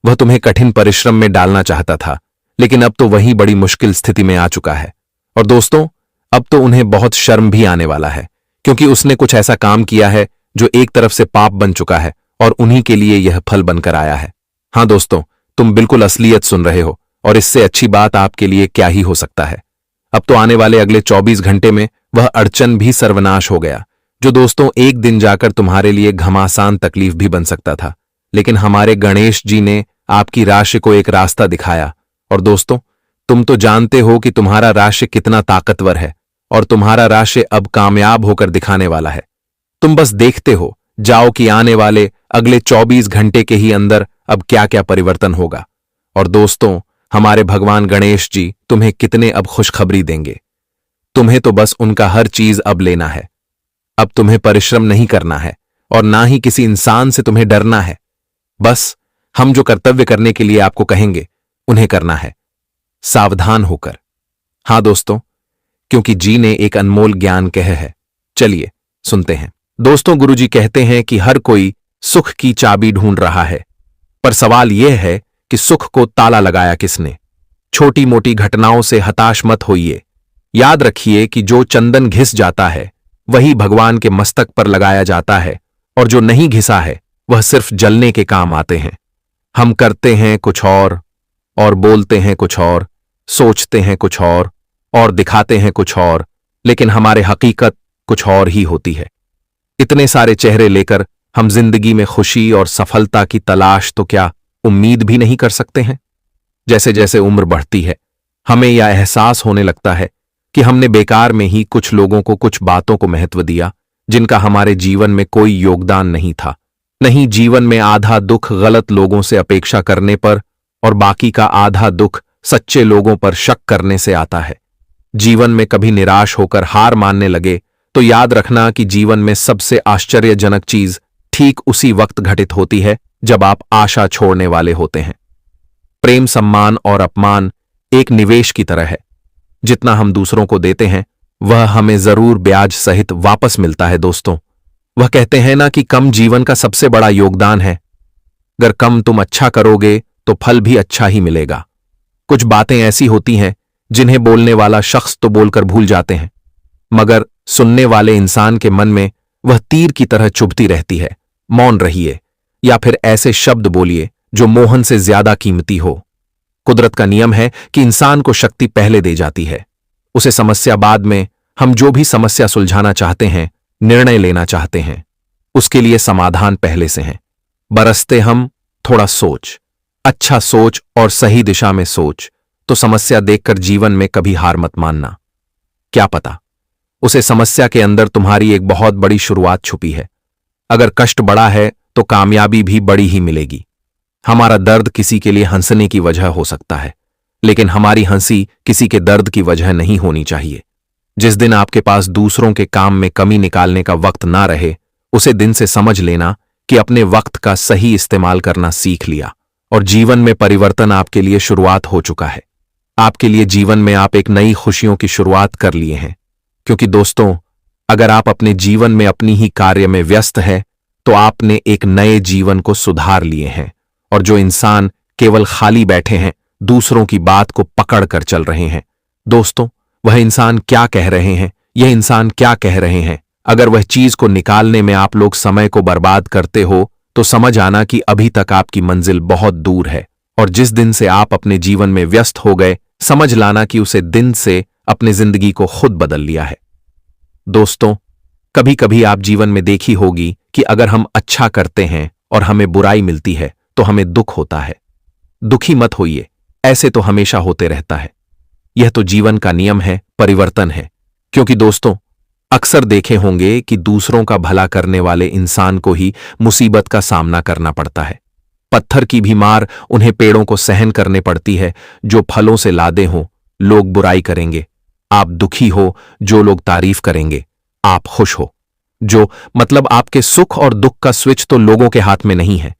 वह तुम्हें कठिन परिश्रम में डालना चाहता था, लेकिन अब तो वही बड़ी मुश्किल स्थिति में आ चुका है। और दोस्तों, अब तो उन्हें बहुत शर्म भी आने वाला है, क्योंकि उसने कुछ ऐसा काम किया है जो एक तरफ से पाप बन चुका है और उन्हीं के लिए यह फल बनकर आया है। हाँ दोस्तों, तुम बिल्कुल असलियत सुन रहे हो, और इससे अच्छी बात आपके लिए क्या ही हो सकता है। अब तो आने वाले अगले 24 घंटे में वह अड़चन भी सर्वनाश हो गया, जो दोस्तों एक दिन जाकर तुम्हारे लिए घमासान तकलीफ भी बन सकता था। लेकिन हमारे गणेश जी ने आपकी राशि को एक रास्ता दिखाया। और दोस्तों, तुम तो जानते हो कि तुम्हारा राशि कितना ताकतवर है, और तुम्हारा राशि अब कामयाब होकर दिखाने वाला है। तुम बस देखते हो जाओ कि आने वाले अगले 24 घंटे के ही अंदर अब क्या क्या परिवर्तन होगा। और दोस्तों, हमारे भगवान गणेश जी तुम्हें कितने अब खुशखबरी देंगे। तुम्हें तो बस उनका हर चीज अब लेना है। अब तुम्हें परिश्रम नहीं करना है, और ना ही किसी इंसान से तुम्हें डरना है। बस हम जो कर्तव्य करने के लिए आपको कहेंगे उन्हें करना है, सावधान होकर। हां दोस्तों, क्योंकि जी ने एक अनमोल ज्ञान कहे है। चलिए सुनते हैं। दोस्तों, गुरुजी कहते हैं कि हर कोई सुख की चाबी ढूंढ रहा है, पर सवाल यह है कि सुख को ताला लगाया किसने। छोटी मोटी घटनाओं से हताश मत होइए। याद रखिए कि जो चंदन घिस जाता है वही भगवान के मस्तक पर लगाया जाता है, और जो नहीं घिसा है वह सिर्फ जलने के काम आते हैं। हम करते हैं कुछ और बोलते हैं कुछ और, सोचते हैं कुछ और दिखाते हैं कुछ और, लेकिन हमारे हकीकत कुछ और ही होती है। इतने सारे चेहरे लेकर हम जिंदगी में खुशी और सफलता की तलाश तो क्या उम्मीद भी नहीं कर सकते हैं। जैसे जैसे उम्र बढ़ती है, हमें यह एहसास होने लगता है कि हमने बेकार में ही कुछ लोगों को, कुछ बातों को महत्व दिया जिनका हमारे जीवन में कोई योगदान नहीं था। नहीं, जीवन में आधा दुख गलत लोगों से अपेक्षा करने पर और बाकी का आधा दुख सच्चे लोगों पर शक करने से आता है। जीवन में कभी निराश होकर हार मानने लगे तो याद रखना कि जीवन में सबसे आश्चर्यजनक चीज ठीक उसी वक्त घटित होती है जब आप आशा छोड़ने वाले होते हैं। प्रेम, सम्मान और अपमान एक निवेश की तरह है। जितना हम दूसरों को देते हैं वह हमें जरूर ब्याज सहित वापस मिलता है। दोस्तों, वह कहते हैं ना कि कम जीवन का सबसे बड़ा योगदान है। अगर कम तुम अच्छा करोगे तो फल भी अच्छा ही मिलेगा। कुछ बातें ऐसी होती हैं जिन्हें बोलने वाला शख्स तो बोलकर भूल जाते हैं, मगर सुनने वाले इंसान के मन में वह तीर की तरह चुभती रहती है। मौन रहिए, या फिर ऐसे शब्द बोलिए जो मोहन से ज्यादा कीमती हो। कुदरत का नियम है कि इंसान को शक्ति पहले दे जाती है, उसे समस्या बाद में। हम जो भी समस्या सुलझाना चाहते हैं, निर्णय लेना चाहते हैं, उसके लिए समाधान पहले से है। बरसते हम थोड़ा सोच, अच्छा सोच और सही दिशा में सोच, तो समस्या देखकर जीवन में कभी हार मत मानना। क्या पता उसे समस्या के अंदर तुम्हारी एक बहुत बड़ी शुरुआत छुपी है। अगर कष्ट बड़ा है तो कामयाबी भी बड़ी ही मिलेगी। हमारा दर्द किसी के लिए हंसने की वजह हो सकता है, लेकिन हमारी हंसी किसी के दर्द की वजह नहीं होनी चाहिए। जिस दिन आपके पास दूसरों के काम में कमी निकालने का वक्त ना रहे, उसे दिन से समझ लेना कि अपने वक्त का सही इस्तेमाल करना सीख लिया, और जीवन में परिवर्तन आपके लिए शुरुआत हो चुका है। आपके लिए जीवन में आप एक नई खुशियों की शुरुआत कर लिए हैं। क्योंकि दोस्तों, अगर आप अपने जीवन में अपनी ही कार्य में व्यस्त है तो आपने एक नए जीवन को सुधार लिए हैं। और जो इंसान केवल खाली बैठे हैं, दूसरों की बात को पकड़ कर चल रहे हैं, दोस्तों, वह इंसान क्या कह रहे हैं, यह इंसान क्या कह रहे हैं, अगर वह चीज को निकालने में आप लोग समय को बर्बाद करते हो तो समझ आना कि अभी तक आपकी मंजिल बहुत दूर है। और जिस दिन से आप अपने जीवन में व्यस्त हो गए, समझ लाना कि उसे दिन से अपनी जिंदगी को खुद बदल लिया है। दोस्तों, कभी कभी आप जीवन में देखी होगी कि अगर हम अच्छा करते हैं और हमें बुराई मिलती है तो हमें दुख होता है। दुखी मत होइए, ऐसे तो हमेशा होते रहता है। यह तो जीवन का नियम है, परिवर्तन है। क्योंकि दोस्तों, अक्सर देखे होंगे कि दूसरों का भला करने वाले इंसान को ही मुसीबत का सामना करना पड़ता है। पत्थर की भी मार उन्हें पेड़ों को सहन करने पड़ती है जो फलों से लादे हों। लोग बुराई करेंगे, आप दुखी हो, जो लोग तारीफ करेंगे, आप खुश हो। मतलब आपके सुख और दुख का स्विच तो लोगों के हाथ में नहीं है।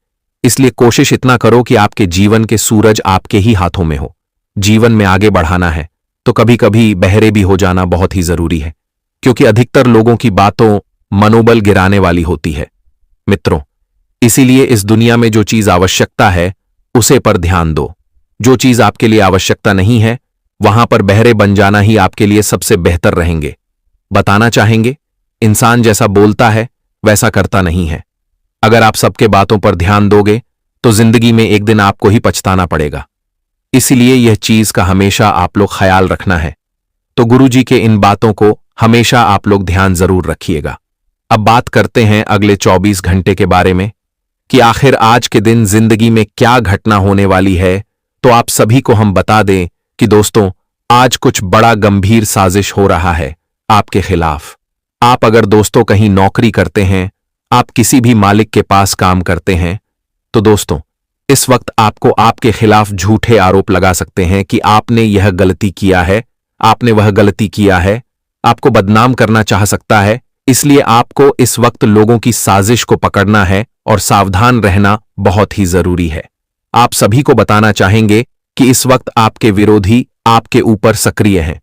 इसलिए कोशिश इतना करो कि आपके जीवन के सूरज आपके ही हाथों में हो। जीवन में आगे बढ़ाना है तो कभी कभी बहरे भी हो जाना बहुत ही जरूरी है, क्योंकि अधिकतर लोगों की बातों मनोबल गिराने वाली होती है। मित्रों, इसीलिए इस दुनिया में जो चीज आवश्यकता है उसे पर ध्यान दो। जो चीज आपके लिए आवश्यकता नहीं है वहां पर बहरे बन जाना ही आपके लिए सबसे बेहतर रहेंगे। बताना चाहेंगे, इंसान जैसा बोलता है वैसा करता नहीं है। अगर आप सबके बातों पर ध्यान दोगे तो जिंदगी में एक दिन आपको ही पछताना पड़ेगा। इसलिए यह चीज का हमेशा आप लोग ख्याल रखना है। तो गुरुजी के इन बातों को हमेशा आप लोग ध्यान जरूर रखिएगा। अब बात करते हैं अगले 24 घंटे के बारे में कि आखिर आज के दिन जिंदगी में क्या घटना होने वाली है। तो आप सभी को हम बता दें कि दोस्तों, आज कुछ बड़ा गंभीर साजिश हो रहा है आपके खिलाफ। आप अगर दोस्तों कहीं नौकरी करते हैं, आप किसी भी मालिक के पास काम करते हैं, तो दोस्तों इस वक्त आपको आपके खिलाफ झूठे आरोप लगा सकते हैं कि आपने यह गलती किया है, आपने वह गलती किया है। आपको बदनाम करना चाह सकता है। इसलिए आपको इस वक्त लोगों की साजिश को पकड़ना है और सावधान रहना बहुत ही जरूरी है। आप सभी को बताना चाहेंगे कि इस वक्त आपके विरोधी आपके ऊपर सक्रिय हैं।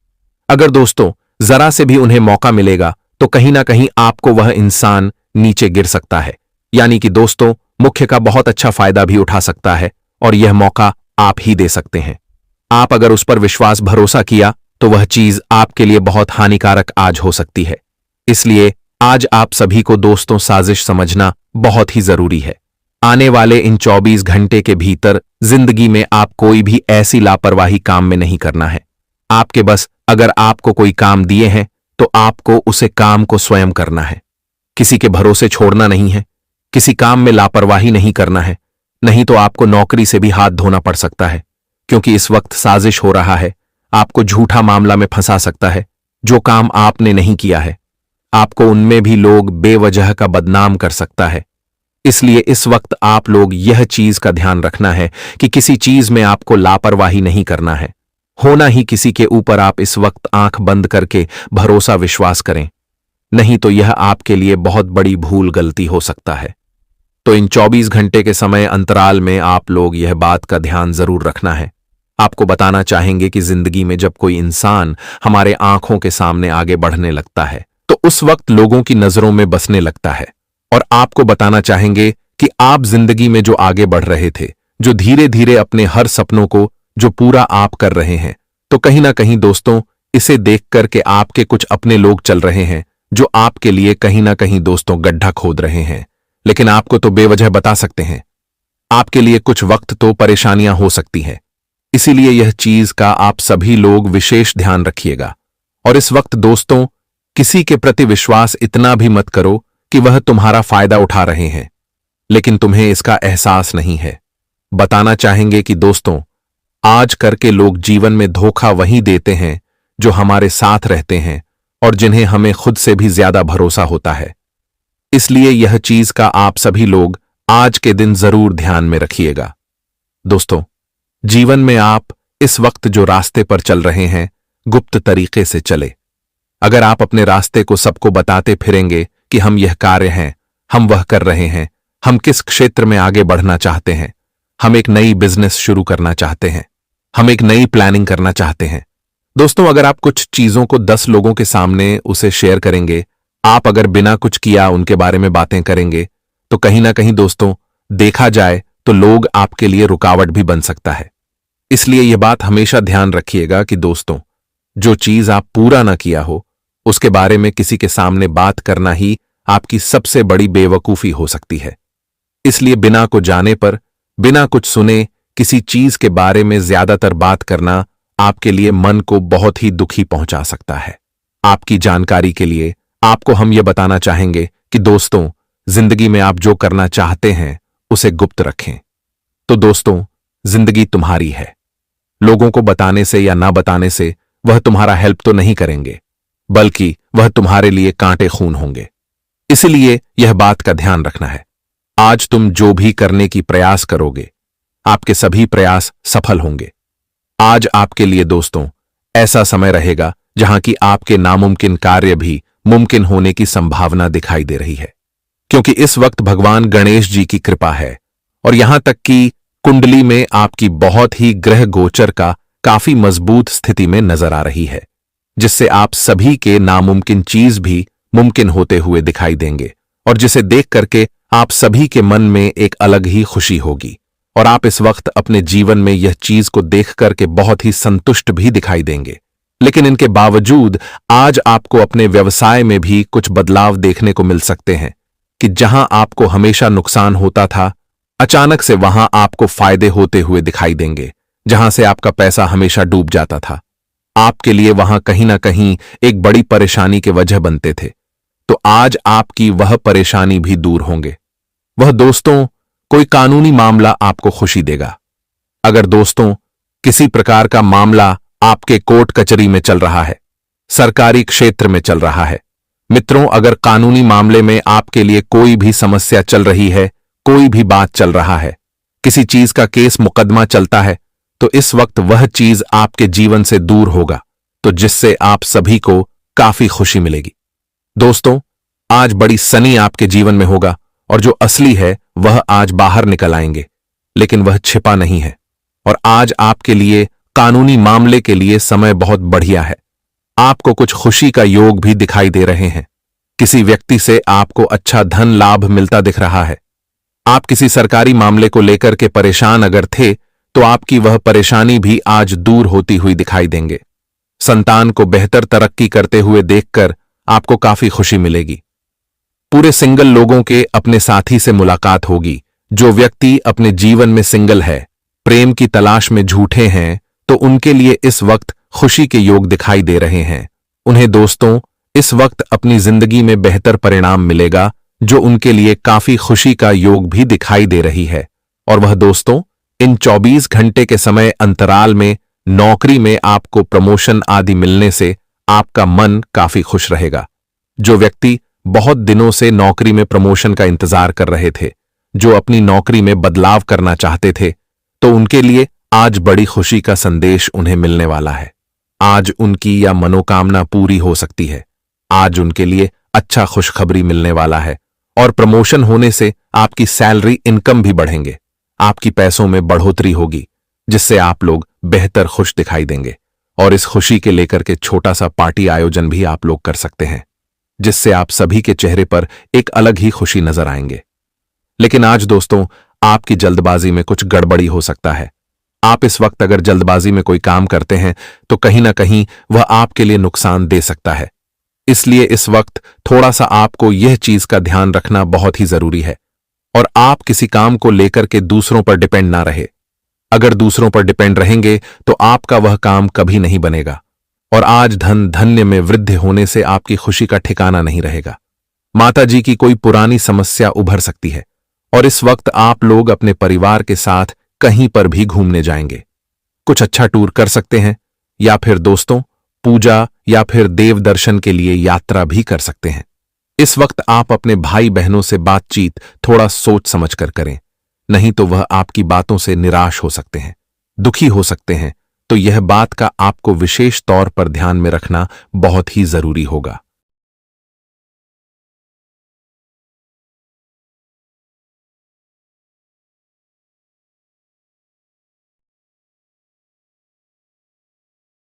अगर दोस्तों जरा से भी उन्हें मौका मिलेगा तो कहीं ना कहीं आपको वह इंसान नीचे गिर सकता है। यानी कि दोस्तों, मुख्य का बहुत अच्छा फायदा भी उठा सकता है और यह मौका आप ही दे सकते हैं। आप अगर उस पर विश्वास भरोसा किया तो वह चीज आपके लिए बहुत हानिकारक आज हो सकती है। इसलिए आज आप सभी को दोस्तों साजिश समझना बहुत ही जरूरी है। आने वाले इन 24 घंटे के भीतर जिंदगी में आप कोई भी ऐसी लापरवाही काम में नहीं करना है। आपके बस अगर आपको कोई काम दिए हैं तो आपको उसे काम को स्वयं करना है। किसी के भरोसे छोड़ना नहीं है, किसी काम में लापरवाही नहीं करना है, नहीं तो आपको नौकरी से भी हाथ धोना पड़ सकता है। क्योंकि इस वक्त साजिश हो रहा है, आपको झूठा मामला में फंसा सकता है। जो काम आपने नहीं किया है आपको उनमें भी लोग बेवजह का बदनाम कर सकता है। इसलिए इस वक्त आप लोग यह चीज का ध्यान रखना है कि किसी चीज में आपको लापरवाही नहीं करना है। होना ही किसी के ऊपर आप इस वक्त आंख बंद करके भरोसा विश्वास करें, नहीं तो यह आपके लिए बहुत बड़ी भूल गलती हो सकता है। तो इन 24 घंटे के समय अंतराल में आप लोग यह बात का ध्यान जरूर रखना है। आपको बताना चाहेंगे कि जिंदगी में जब कोई इंसान हमारे आंखों के सामने आगे बढ़ने लगता है तो उस वक्त लोगों की नजरों में बसने लगता है। और आपको बताना चाहेंगे कि आप जिंदगी में जो आगे बढ़ रहे थे, जो धीरे धीरे अपने हर सपनों को जो पूरा आप कर रहे हैं, तो कहीं ना कहीं दोस्तों इसे देख कर के आपके कुछ अपने लोग चल रहे हैं जो आपके लिए कहीं ना कहीं दोस्तों गड्ढा खोद रहे हैं। लेकिन आपको तो बेवजह बता सकते हैं, आपके लिए कुछ वक्त तो परेशानियां हो सकती हैं। इसीलिए यह चीज का आप सभी लोग विशेष ध्यान रखिएगा। और इस वक्त दोस्तों किसी के प्रति विश्वास इतना भी मत करो कि वह तुम्हारा फायदा उठा रहे हैं, लेकिन तुम्हें इसका एहसास नहीं है। बताना चाहेंगे कि दोस्तों आज करके लोग जीवन में धोखा वही देते हैं जो हमारे साथ रहते हैं और जिन्हें हमें खुद से भी ज्यादा भरोसा होता है। इसलिए यह चीज का आप सभी लोग आज के दिन जरूर ध्यान में रखिएगा। दोस्तों जीवन में आप इस वक्त जो रास्ते पर चल रहे हैं गुप्त तरीके से चले। अगर आप अपने रास्ते को सबको बताते फिरेंगे कि हम यह कार्य हैं, हम वह कर रहे हैं, हम किस क्षेत्र में आगे बढ़ना चाहते हैं, हम एक नई बिजनेस शुरू करना चाहते हैं, हम एक नई प्लानिंग करना चाहते हैं। दोस्तों अगर आप कुछ चीजों को 10 लोगों के सामने उसे शेयर करेंगे, आप अगर बिना कुछ किया उनके बारे में बातें करेंगे, तो कहीं ना कहीं दोस्तों देखा जाए तो लोग आपके लिए रुकावट भी बन सकता है। इसलिए यह बात हमेशा ध्यान रखिएगा कि दोस्तों जो चीज आप पूरा ना किया हो उसके बारे में किसी के सामने बात करना ही आपकी सबसे बड़ी बेवकूफी हो सकती है। इसलिए बिना को जाने पर, बिना कुछ सुने किसी चीज के बारे में ज्यादातर बात करना आपके लिए मन को बहुत ही दुखी पहुंचा सकता है। आपकी जानकारी के लिए आपको हम यह बताना चाहेंगे कि दोस्तों जिंदगी में आप जो करना चाहते हैं उसे गुप्त रखें। तो दोस्तों जिंदगी तुम्हारी है, लोगों को बताने से या ना बताने से वह तुम्हारा हेल्प तो नहीं करेंगे, बल्कि वह तुम्हारे लिए कांटे खून होंगे। इसलिए यह बात का ध्यान रखना है। आज तुम जो भी करने की प्रयास करोगे आपके सभी प्रयास सफल होंगे। आज आपके लिए दोस्तों ऐसा समय रहेगा जहां की आपके नामुमकिन कार्य भी मुमकिन होने की संभावना दिखाई दे रही है, क्योंकि इस वक्त भगवान गणेश जी की कृपा है और यहां तक कि कुंडली में आपकी बहुत ही ग्रह गोचर का काफी मजबूत स्थिति में नजर आ रही है, जिससे आप सभी के नामुमकिन चीज भी मुमकिन होते हुए दिखाई देंगे और जिसे देख करके आप सभी के मन में एक अलग ही खुशी होगी और आप इस वक्त अपने जीवन में यह चीज को देख करके बहुत ही संतुष्ट भी दिखाई देंगे। लेकिन इनके बावजूद आज आपको अपने व्यवसाय में भी कुछ बदलाव देखने को मिल सकते हैं कि जहां आपको हमेशा नुकसान होता था, अचानक से वहां आपको फायदे होते हुए दिखाई देंगे। जहां से आपका पैसा हमेशा डूब जाता था, आपके लिए वहां कहीं ना कहीं एक बड़ी परेशानी के वजह बनते थे, तो आज आपकी वह परेशानी भी दूर होंगे। वह दोस्तों, कोई कानूनी मामला आपको खुशी देगा। अगर दोस्तों किसी प्रकार का मामला आपके कोर्ट कचहरी में चल रहा है, सरकारी क्षेत्र में चल रहा है, मित्रों अगर कानूनी मामले में आपके लिए कोई भी समस्या चल रही है, कोई भी बात चल रहा है, किसी चीज का केस मुकदमा चलता है, तो इस वक्त वह चीज आपके जीवन से दूर होगा, तो जिससे आप सभी को काफी खुशी मिलेगी। दोस्तों आज बड़ी सनी आपके जीवन में होगा और जो असली है वह आज बाहर निकल आएंगे, लेकिन वह छिपा नहीं है। और आज आपके लिए कानूनी मामले के लिए समय बहुत बढ़िया है। आपको कुछ खुशी का योग भी दिखाई दे रहे हैं। किसी व्यक्ति से आपको अच्छा धन लाभ मिलता दिख रहा है। आप किसी सरकारी मामले को लेकर के परेशान अगर थे, तो आपकी वह परेशानी भी आज दूर होती हुई दिखाई देंगे। संतान को बेहतर तरक्की करते हुए देखकर आपको काफी खुशी मिलेगी। पूरे सिंगल लोगों के अपने साथी से मुलाकात होगी। जो व्यक्ति अपने जीवन में सिंगल है, प्रेम की तलाश में झूठे हैं, तो उनके लिए इस वक्त खुशी के योग दिखाई दे रहे हैं। उन्हें दोस्तों इस वक्त अपनी जिंदगी में बेहतर परिणाम मिलेगा, जो उनके लिए काफी खुशी का योग भी दिखाई दे रही है। और वह दोस्तों इन 24 घंटे के समय अंतराल में नौकरी में आपको प्रमोशन आदि मिलने से आपका मन काफी खुश रहेगा। जो व्यक्ति बहुत दिनों से नौकरी में प्रमोशन का इंतजार कर रहे थे, जो अपनी नौकरी में बदलाव करना चाहते थे, तो उनके लिए आज बड़ी खुशी का संदेश उन्हें मिलने वाला है। आज उनकी यह मनोकामना पूरी हो सकती है। आज उनके लिए अच्छा खुशखबरी मिलने वाला है और प्रमोशन होने से आपकी सैलरी इनकम भी बढ़ेंगे। आपकी पैसों में बढ़ोतरी होगी, जिससे आप लोग बेहतर खुश दिखाई देंगे। और इस खुशी के लेकर के छोटा सा पार्टी आयोजन भी आप लोग कर सकते हैं, जिससे आप सभी के चेहरे पर एक अलग ही खुशी नजर आएंगे। लेकिन आज दोस्तों आपकी जल्दबाजी में कुछ गड़बड़ी हो सकता है। आप इस वक्त अगर जल्दबाजी में कोई काम करते हैं, तो कहीं ना कहीं वह आपके लिए नुकसान दे सकता है। इसलिए इस वक्त थोड़ा सा आपको यह चीज का ध्यान रखना बहुत ही जरूरी है। और आप किसी काम को लेकर के दूसरों पर डिपेंड ना रहे। अगर दूसरों पर डिपेंड रहेंगे तो आपका वह काम कभी नहीं बनेगा। और आज धन धन्य में वृद्धि होने से आपकी खुशी का ठिकाना नहीं रहेगा। माताजी की कोई पुरानी समस्या उभर सकती है और इस वक्त आप लोग अपने परिवार के साथ कहीं पर भी घूमने जाएंगे। कुछ अच्छा टूर कर सकते हैं, या फिर दोस्तों पूजा या फिर देव दर्शन के लिए यात्रा भी कर सकते हैं। इस वक्त आप अपने भाई बहनों से बातचीत थोड़ा सोच समझ कर करें, नहीं तो वह आपकी बातों से निराश हो सकते हैं, दुखी हो सकते हैं। तो यह बात का आपको विशेष तौर पर ध्यान में रखना बहुत ही जरूरी होगा।